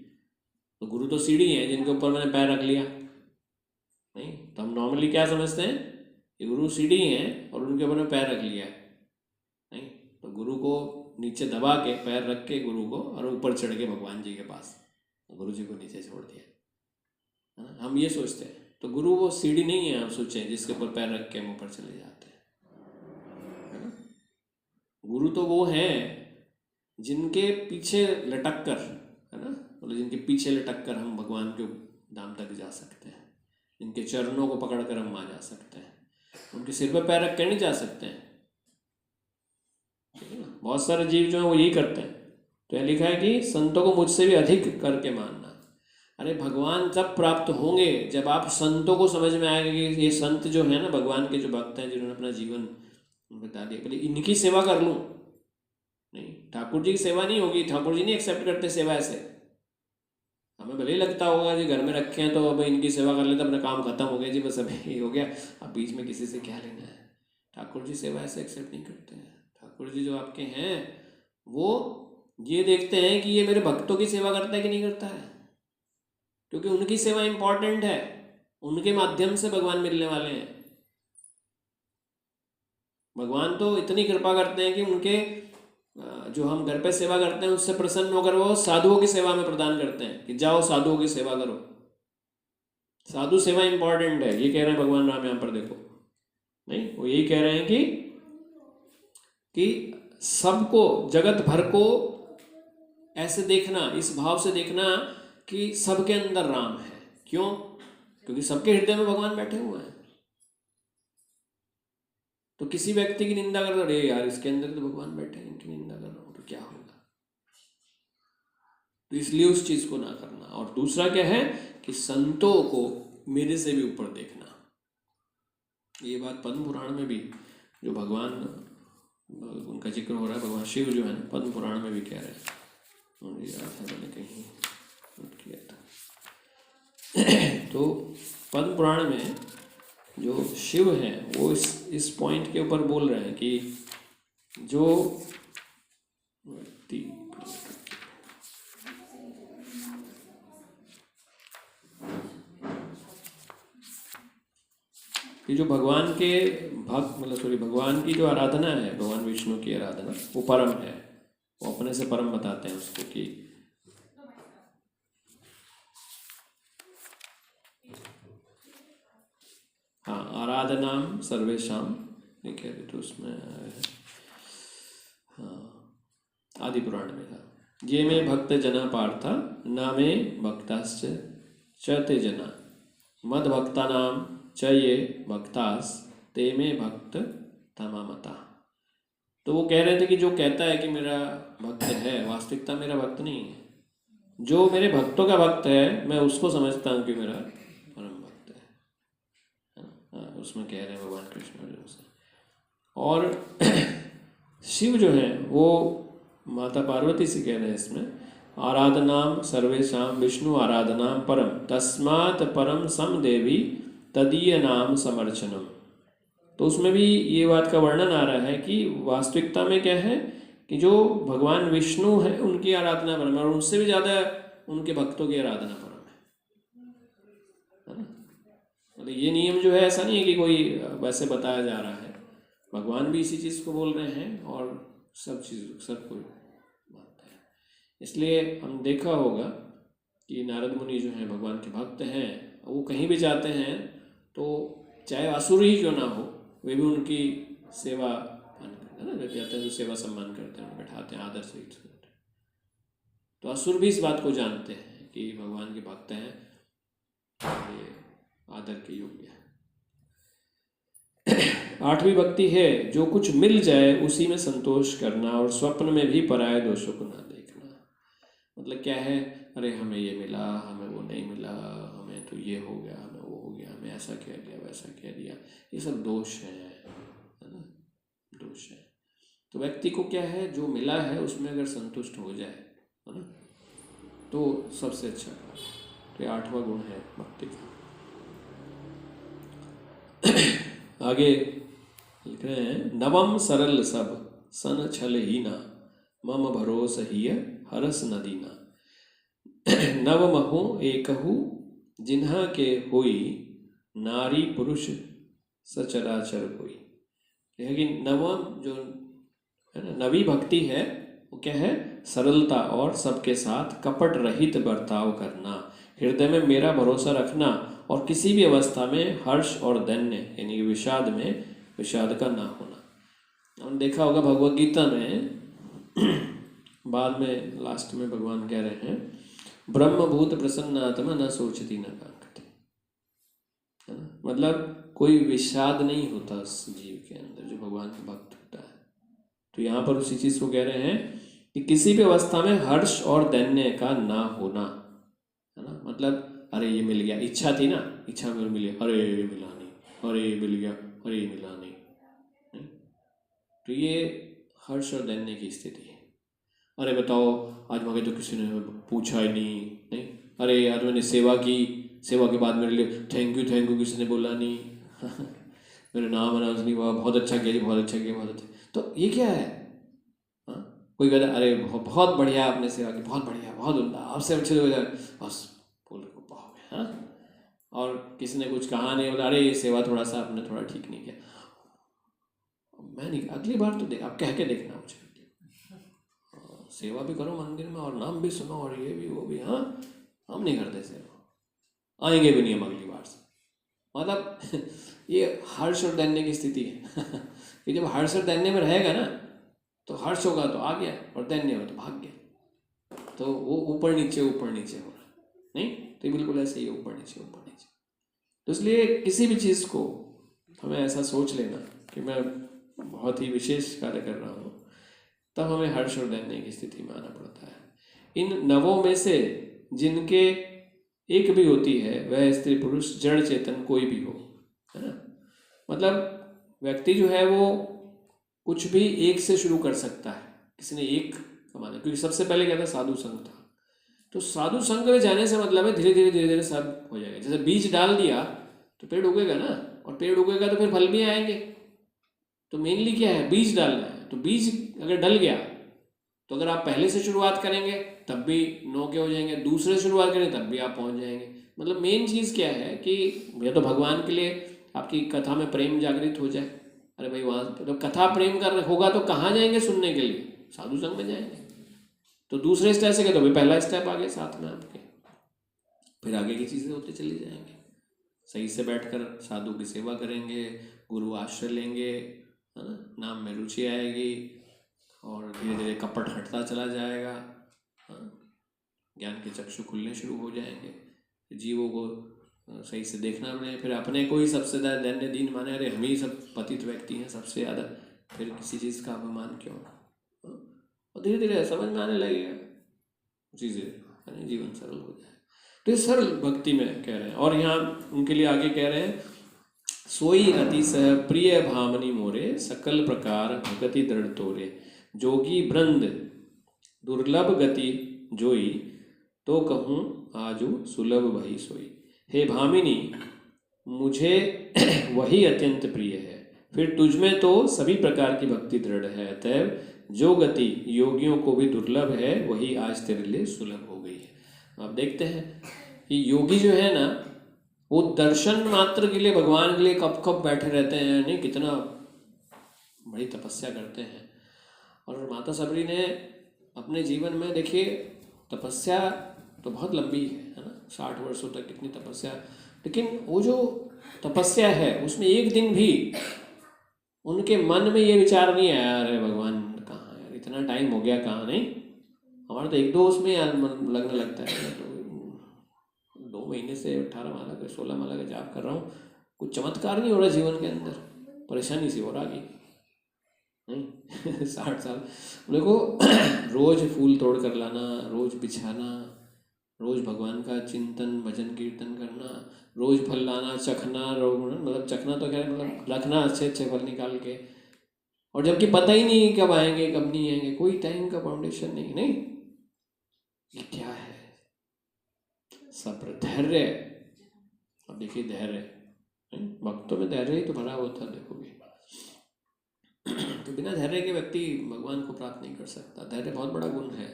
तो गुरु तो सीढ़ी है जिनके ऊपर मैंने पैर रख लिया। नहीं, तो हम नॉर्मली क्या समझते हैं कि गुरु सीढ़ी हैं और उनके ऊपर मैंने पैर रख लिया। नहीं, तो गुरु को नीचे दबा के पैर रख के गुरु को, और ऊपर चढ़ के भगवान जी के पास, गुरु जी को नीचे छोड़ दिया, है ना। हम ये सोचते हैं। तो गुरु वो सीढ़ी नहीं है, आप सोचें, जिसके ऊपर पैर रख के हम ऊपर चले जाते हैं, है ना। गुरु तो वो हैं जिनके पीछे लटक कर, है ना, मतलब जिनके पीछे लटक कर हम भगवान के धाम तक जा सकते हैं, जिनके चरणों को पकड़ कर हम वहाँ जा सकते हैं, उनके सिर पर पैर रख कर नहीं जा सकते हैं, ठीक है ना। बहुत सारे जीव जो हैं वो यही करते हैं। तो यह लिखा है कि संतों को मुझसे भी अधिक करके मानना। अरे भगवान तब प्राप्त होंगे जब आप संतों को समझ में आएगा कि ये संत जो है ना, भगवान के जो भक्त हैं, जिन्होंने अपना जीवन बता दिया, पहले इनकी सेवा कर लूँ। नहीं, ठाकुर जी की सेवा नहीं होगी, ठाकुर जी नहीं एक्सेप्ट करते सेवा ऐसे। हमें भले ही लगता होगा जी घर में रखे हैं तो अब इनकी सेवा कर लेते, अपना काम खत्म हो गया जी, बस अभी ये हो गया, अब बीच में किसी से क्या लेना है। ठाकुर जी सेवा ऐसे एक्सेप्ट नहीं करते हैं। ठाकुर जी जो आपके हैं वो ये देखते हैं कि ये मेरे भक्तों की सेवा करता है कि नहीं करता है, क्योंकि उनकी सेवा इंपॉर्टेंट है, उनके माध्यम से भगवान मिलने वाले हैं। भगवान तो इतनी कृपा करते हैं कि उनके जो हम घर पे सेवा करते हैं उससे प्रसन्न होकर वो साधुओं की सेवा में प्रदान करते हैं कि जाओ साधुओं की सेवा करो। साधु सेवा इंपॉर्टेंट है, ये कह रहे हैं भगवान राम यहाँ पर। देखो, नहीं, वो यही कह रहे हैं कि सबको, जगत भर को ऐसे देखना, इस भाव से देखना कि सबके अंदर राम है। क्यों? क्योंकि सबके हृदय में भगवान बैठे हुए हैं। तो किसी व्यक्ति की निंदा कर रहा, अरे यार इसके अंदर तो भगवान बैठे हैं, इनकी निंदा कर रहा हूँ तो क्या होगा। तो इसलिए उस चीज को ना करना। और दूसरा क्या है कि संतों को मेरे से भी ऊपर देखना। ये बात पद्म पुराण में भी, जो भगवान उनका जिक्र हो रहा है, भगवान शिव जो है ना, पद्म पुराण में भी कह रहे हैं, मुझे याद है मैंने कहीं नोट किया था। तो पद्म पुराण में जो शिव हैं वो इस पॉइंट के ऊपर बोल रहे हैं कि जो व्यक्ति कि जो भगवान के भक्त, मतलब सॉरी, भगवान की जो आराधना है, भगवान विष्णु की आराधना, वो परम है। वो अपने से परम बताते हैं उसको कि हाँ, आराधनाम सर्वेशाम लिखे तो उसमें हाँ, आदि पुराण में था, ये में भक्त जना पार्था न मे भक्ताश्च च ते जना मद भक्ता नाम च ये भक्तास ते में भक्त तमामता। तो वो कह रहे थे कि जो कहता है कि मेरा भक्त है, वास्तविकता मेरा भक्त नहीं है। जो मेरे भक्तों का भक्त है मैं उसको समझता हूँ कि मेरा परम भक्त है। उसमें कह रहे हैं भगवान कृष्ण अर्जुन से। और शिव जो है वो माता पार्वती से कह रहे हैं इसमें, आराधनाम सर्वेशाम विष्णु आराधनाम परम तस्मात् परम सम देवी तदीय नाम समर्चनम। तो उसमें भी ये बात का वर्णन आ रहा है कि वास्तविकता में क्या है कि जो भगवान विष्णु है उनकी आराधना परम है, और उनसे भी ज़्यादा उनके भक्तों की आराधना परम है ना। मतलब ये नियम जो है ऐसा नहीं है कि कोई वैसे बताया जा रहा है, भगवान भी इसी चीज़ को बोल रहे हैं और सब कोई मानता है। इसलिए हम देखा होगा कि नारद मुनि जो हैं भगवान के भक्त हैं, वो कहीं भी जाते हैं तो चाहे असुर ही क्यों ना हो, वे भी उनकी सेवा है ना, जब जाते हैं तो सेवा सम्मान करते हैं, बैठाते हैं आदर से। तो असुर भी इस बात को जानते हैं कि भगवान के भक्त हैं, ये आदर के योग्य है। आठवीं भक्ति है जो कुछ मिल जाए उसी में संतोष करना और स्वप्न में भी पराये दोषों को ना देखना। मतलब क्या है, अरे हमें ये मिला, हमें वो नहीं मिला, हमें तो ये हो गया, हमें वो हो गया, हमें ऐसा कह दिया, वैसा कह दिया, ये सब दोष है ना, दोष है। तो व्यक्ति को क्या है, जो मिला है उसमें अगर संतुष्ट हो जाए, है ना, तो सबसे अच्छा है। तो ये आठवां गुण है भक्ति का। आगे लिख रहे हैं, नवम सरल सब सन छल ही ना मम भरोस हिय हरस नदीना। नव महु एकहु जिन्हा के होई नारी पुरुष सचराचर होई। यह कि नवम जो है ना, नवी भक्ति है वो क्या है, सरलता और सबके साथ कपट रहित बर्ताव करना, हृदय में मेरा भरोसा रखना और किसी भी अवस्था में हर्ष और दैन्य यानी विषाद में विषाद का ना होना। हमने देखा होगा भगवद गीता में बाद में लास्ट में भगवान कह रहे हैं ब्रह्मभूत प्रसन्नात्मा न सोचती न कांक्षति, है ना। मतलब कोई विषाद नहीं होता उस जीव के अंदर जो भगवान का भक्त होता है। तो यहाँ पर उसी चीज को कह रहे हैं कि किसी भी अवस्था में हर्ष और दैन्य का ना होना, है ना। मतलब अरे ये मिल गया, इच्छा थी ना, इच्छा में मिल गया, अरे ये मिला नहीं, अरे ये मिल गया, अरे ये मिला नहीं। तो ये हर्ष और दैन्य की स्थिति है। अरे बताओ आज मगर तो किसी ने पूछा ही नहीं, अरे आज मैंने सेवा की, सेवा के बाद मेरे लिए थैंक यू किसी ने बोला नहीं मेरा नाम अनाउंस नहीं हुआ, बहुत अच्छा किया जी, बहुत अच्छा किया, बहुत अच्छा। तो ये क्या है? हाँ, कोई कहता अरे बहुत बढ़िया आपने सेवा की, बहुत बढ़िया, बहुत उम्दा, आपसे अच्छे हो जाए, बस बोल को पाओगे। हाँ, और किसी ने कुछ कहा नहीं, बोला अरे ये सेवा थोड़ा सा आपने थोड़ा ठीक नहीं किया, मैं नहीं, अगली बार तो देख आप कह के देखना मुझे, सेवा भी करो मंदिर में और नाम भी सुनो और ये भी वो भी। हाँ, हम नहीं करते सेवा, आएंगे भी नहीं हम अगली बार से। मतलब ये हर्ष और दैन्य की स्थिति है कि जब हर्ष और दैन्य में रहेगा ना तो हर्ष होगा तो आ गया और दैन्य होगा तो भाग गया। तो वो ऊपर नीचे हो रहा नहीं, तो बिल्कुल ऐसे ही ऊपर नीचे। तो इसलिए किसी भी चीज़ को हमें ऐसा सोच लेना कि मैं बहुत ही विशेष कार्य कर रहा हूँ, तब हमें हर्ष और दैन्य की स्थिति में आना पड़ता है। इन नवों में से जिनके एक भी होती है वह स्त्री पुरुष जड़ चेतन कोई भी हो, है ना। मतलब व्यक्ति जो है वो कुछ भी एक से शुरू कर सकता है, किसी ने एक कमाना, क्योंकि सबसे पहले क्या था, साधु संघ था। तो साधु संघ में जाने से मतलब है धीरे धीरे सब हो जाएगा। जैसे बीज डाल दिया तो पेड़ उगेगा ना, और पेड़ उगेगा तो फिर फल भी आएंगे। तो मेनली क्या है, बीज डालना है। तो बीज अगर डल गया तो अगर आप पहले से शुरुआत करेंगे तब भी 9 के हो जाएंगे, दूसरे शुरुआत करें तब भी आप पहुंच जाएंगे। मतलब मेन चीज़ क्या है कि या तो भगवान के लिए आपकी कथा में प्रेम जागृत हो जाए। अरे भाई वहाँ तो कथा प्रेम कर होगा तो कहाँ जाएंगे सुनने के लिए, साधु संघ में जाएंगे। तो दूसरे स्टेप से क्या, तो भाई पहला स्टेप आगे साथ में आपके, फिर आगे की चीज़ें होते चली जाएंगे। सही से बैठकर साधु की सेवा करेंगे, गुरु आश्रय लेंगे, है ना, नाम में रुचि आएगी और धीरे धीरे कपट हटता चला जाएगा। हाँ, ज्ञान के चक्षु खुलने शुरू हो जाएंगे, जीवों को सही से देखना पड़े। फिर अपने को ही सबसे ज़्यादा दैन्य दीन माने, अरे हम ही सब पतित व्यक्ति हैं सबसे ज़्यादा, फिर किसी चीज़ का अभिमान क्यों। और धीरे धीरे समझ में आने लगेगा चीज़ें, जीवन सरल हो जाए। तो ये सरल भक्ति में कह रहे हैं। और यहाँ उनके लिए आगे कह रहे हैं, सोई अति सह प्रिय भामनी मोरे, सकल प्रकार भगति दृढ़ तोरे, जोगी वृंद दुर्लभ गति जोई, तो कहूँ आजू सुलभ भई सोई। हे भामिनी, मुझे वही अत्यंत प्रिय है, फिर तुझमें तो सभी प्रकार की भक्ति दृढ़ है, अतएव जो गति योगियों को भी दुर्लभ है वही आज तेरे लिए सुलभ हो गई है। आप देखते हैं कि योगी जो है ना, वो दर्शन मात्र के लिए भगवान के लिए कब कब बैठे रहते हैं, नहीं कितना बड़ी तपस्या करते हैं। और माता सबरी ने अपने जीवन में देखिए तपस्या तो बहुत लंबी है ना, 60 वर्षों तक कितनी तपस्या, लेकिन वो जो तपस्या है उसमें एक दिन भी उनके मन में ये विचार नहीं आया अरे भगवान कहाँ यार, इतना टाइम हो गया कहाँ, नहीं हमारा तो 1-2 उसमें यार मन लगने लगता है। तो 2 महीने से 18 माला का 16 माला का जाप कर रहा हूँ, कुछ चमत्कार नहीं हो रहा जीवन के अंदर, परेशानी सी हो रहा कि नहीं 60 साल। देखो रोज फूल तोड़ कर लाना, रोज बिछाना, रोज भगवान का चिंतन भजन कीर्तन करना, रोज फल लाना, चखना, मतलब चखना तो खैर मतलब रखना अच्छे अच्छे फल निकाल के, और जबकि पता ही नहीं कब आएंगे कब नहीं आएंगे, कोई टाइम का फाउंडेशन नहीं। ये क्या है? सब्र, धैर्य। अब देखिए धैर्य, भक्तों में धैर्य ही तो भरा होता है, देखोगे तो बिना धैर्य के व्यक्ति भगवान को प्राप्त नहीं कर सकता। धैर्य बहुत बड़ा गुण है।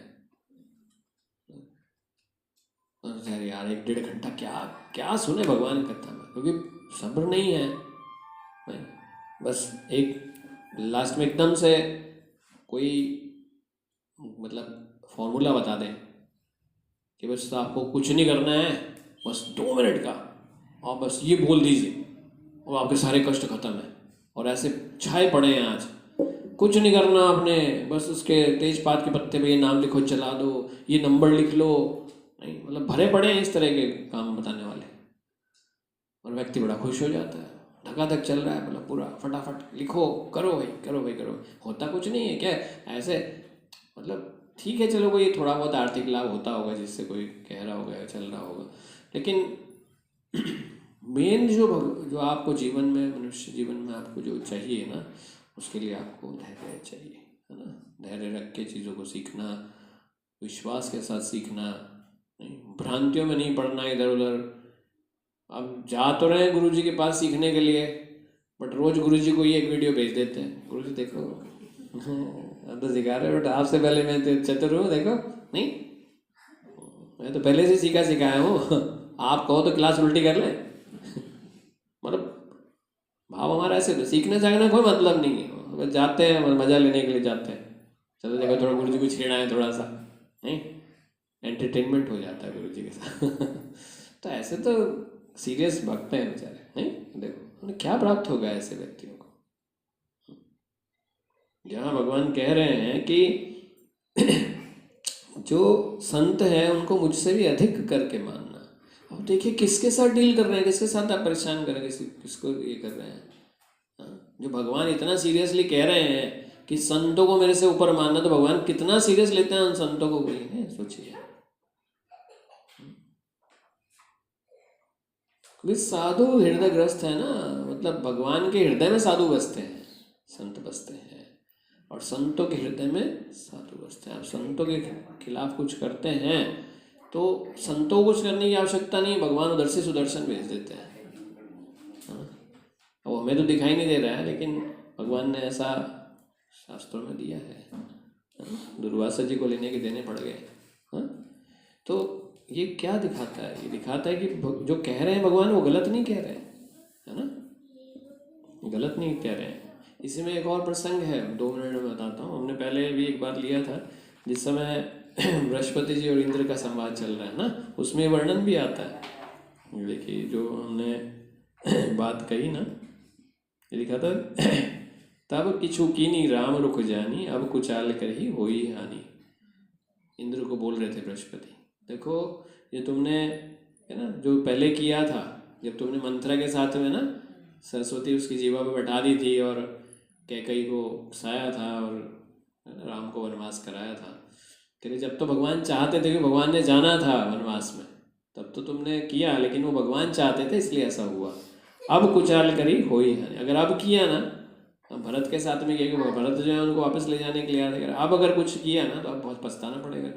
धैर्य यार 1-1.5 घंटा क्या सुने भगवान कथा में, क्योंकि सब्र नहीं है। बस एक लास्ट में एकदम से कोई मतलब फॉर्मूला बता दें कि बस आपको कुछ नहीं करना है, बस 2 मिनट का, और बस ये बोल दीजिए और आपके सारे कष्ट खत्म है, और ऐसे छाए पड़े हैं आज, कुछ नहीं करना आपने, बस उसके तेजपात के पत्ते पे ये नाम लिखो, चला दो, ये नंबर लिख लो, नहीं, मतलब भरे पड़े हैं इस तरह के काम बताने वाले। और व्यक्ति बड़ा खुश हो जाता है, धकाधक चल रहा है, मतलब पूरा फटाफट लिखो, करो भाई, करो भाई, करो। होता कुछ नहीं है क्या ऐसे, मतलब ठीक है चलो, कोई थोड़ा बहुत आर्थिक लाभ होता होगा जिससे कोई कह रहा होगा, चल रहा होगा, लेकिन मेन जो आपको जीवन में, मनुष्य जीवन में आपको जो चाहिए ना, उसके लिए आपको धैर्य चाहिए, है ना। धैर्य रख के चीज़ों को सीखना, विश्वास के साथ सीखना, नहीं भ्रांतियों में नहीं पड़ना इधर उधर। अब जा तो रहे हैं गुरु जी के पास सीखने के लिए, बट रोज गुरु जी को ये एक वीडियो भेज देते हैं, गुरु जी देखो अब तो सिखा रहे हो, बट आपसे पहले मैं तो चतुर हूँ, देखो नहीं, मैं तो पहले से सीखा सिखाया हूँ आप कहो तो क्लास उल्टी कर ले मतलब भाव हमारा ऐसे, तो सीखने जागना कोई मतलब नहीं है, बस जाते हैं मजा लेने के लिए जाते हैं, चलो देखो थोड़ा गुरु जी को छेड़ा है थोड़ा सा, नहीं एंटरटेनमेंट हो जाता है गुरु जी के साथ तो ऐसे तो सीरियस भक्त हैं बेचारे, नहीं देखो उन्हें क्या प्राप्त होगा ऐसे व्यक्तियों को। जहाँ भगवान कह रहे हैं कि जो संत है उनको मुझसे भी अधिक करके मानना। अब देखिए किसके साथ डील कर रहे हैं, किसके साथ आप परेशान कर रहे हैं, किसको ये कर रहे हैं। हाँ? जो भगवान इतना सीरियसली कह रहे हैं कि संतों को मेरे से ऊपर मानना, तो भगवान कितना सीरियस लेते हैं उन संतों को, कोई नहीं सोचिए। वे साधु हृदयग्रस्त है ना, मतलब भगवान के हृदय में साधु बसते हैं, संत बसते हैं, और संतों के हृदय में साधु बसते हैं। आप संतों के खिलाफ कुछ करते हैं तो संतों को कुछ करने की आवश्यकता नहीं, भगवान उधर से सुदर्शन भेज देते हैं। हाँ? अब हमें तो दिखाई नहीं दे रहा है, लेकिन भगवान ने ऐसा शास्त्रों में दिया है। दुर्वासा जी को लेने के देने पड़ गए। हाँ? तो ये क्या दिखाता है, ये दिखाता है कि जो कह रहे हैं भगवान वो गलत नहीं कह रहे हैं, है ना, गलत नहीं कह रहे हैं। इसी में एक और प्रसंग है, 2 मिनट में बताता हूँ। हमने पहले भी एक बार लिया था, जिस समय बृहस्पति जी और इंद्र का संवाद चल रहा है ना, उसमें वर्णन भी आता है। देखिए जो हमने बात कही ना, ये लिखा था तब किछु कीनी राम रुक जानी, अब कुचाल कर ही होई हानि। इंद्र को बोल रहे थे बृहस्पति, देखो ये तुमने, है ना, जो पहले किया था, जब तुमने मंत्रा के साथ में ना सरस्वती उसकी जीवा पे बैठा दी थी और कैकई को उकसाया था और राम को वनवास कराया था, कहते जब तो भगवान चाहते थे कि भगवान ने जाना था वनवास में, तब तो तुमने किया, लेकिन वो भगवान चाहते थे इसलिए ऐसा हुआ। अब कुचाल करी होई हानि, अगर अब किया ना, भरत के साथ में किया कि भरत जो है उनको वापस ले जाने के लिए आया था, अब अगर कुछ किया ना तो अब बहुत पछताना पड़ेगा।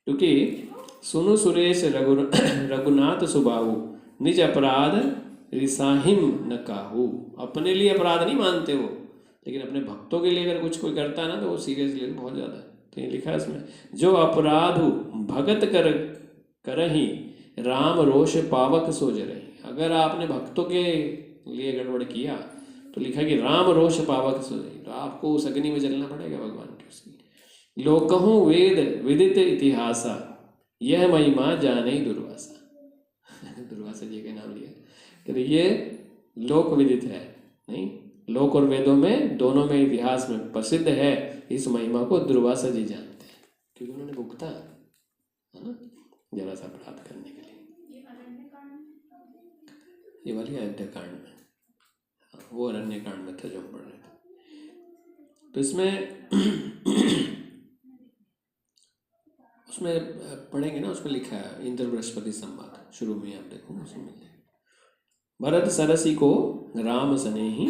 क्योंकि सुनु सुरेश रघुनाथ सुबाहु, निज अपराध रिसाहिम न काहू। अपने लिए अपराध नहीं मानते वो, लेकिन अपने भक्तों के लिए अगर कुछ कोई करता है ना तो वो सीरियसली बहुत ज़्यादा है। तो ये लिखा है इसमें, जो अपराधु भगत करही राम रोष पावक सोज रही। अगर आपने भक्तों के लिए गड़बड़ किया तो लिखा कि राम रोष पावक सोज रही, तो आपको उस अग्नि में जलना पड़ेगा भगवान के उसकी। लोकहु वेद विदित इतिहासा, यह महिमा जाने दुर्वासा। दुर्वासा जी के नाम लिया कि ये लोक विदित है, नहीं, लोक और वेदों में दोनों में इतिहास में प्रसिद्ध है, इस महिमा को दुर्वासा जी जानते हैं, क्योंकि उन्होंने भुगता है ना जरा सा अपराध करने के लिए। ये वाली अयोध्या कांड में, वो अरण्य कांड में था जो हम पढ़ रहे थे। तो इसमें उसमें पढ़ेंगे ना, उसमें लिखा है इंद्र बृहस्पति संवाद, शुरू में आप देखो उसमें मिल जाएगा। भरत सरसी को राम सनेही,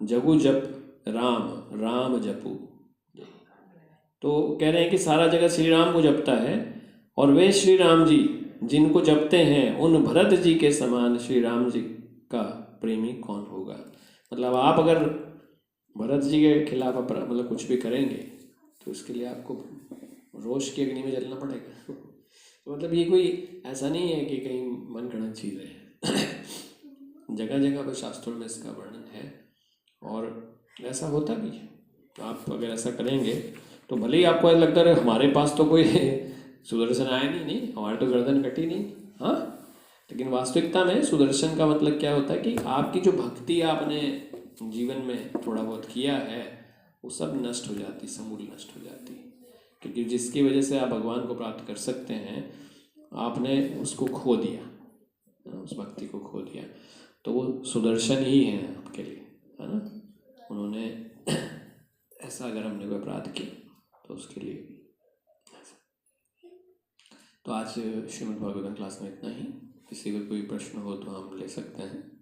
जगु जप राम राम जपू। तो कह रहे हैं कि सारा जगत श्री राम को जपता है, और वे श्री राम जी जिनको जपते हैं उन भरत जी के समान श्री राम जी का प्रेमी कौन होगा। मतलब आप अगर भरत जी के खिलाफ मतलब कुछ भी करेंगे तो उसके लिए आपको रोष की अग्नि में जलना पड़ेगा। तो मतलब ये कोई ऐसा नहीं है कि कहीं मन गढ़ंत चीज़ है। जगह जगह पर शास्त्रों में इसका वर्णन है और ऐसा होता भी है। तो आप अगर ऐसा करेंगे तो भले ही आपको ऐसा लगता है हमारे पास तो कोई सुदर्शन आया नहीं, हमारी तो गर्दन कटी नहीं, हाँ, लेकिन वास्तविकता में सुदर्शन का मतलब क्या होता है कि आपकी जो भक्ति आपने जीवन में थोड़ा बहुत किया है वो सब नष्ट हो जाती, समूल नष्ट हो जाती। क्योंकि जिसकी वजह से आप भगवान को प्राप्त कर सकते हैं, आपने उसको खो दिया, उस भक्ति को खो दिया, तो वो सुदर्शन ही है आपके लिए, है ना। उन्होंने ऐसा अगर हमने कोई अपराध किया तो उसके लिए ऐसा। तो आज श्रीमद् भागवतम क्लास में इतना ही। किसी को कोई प्रश्न हो तो हम ले सकते हैं।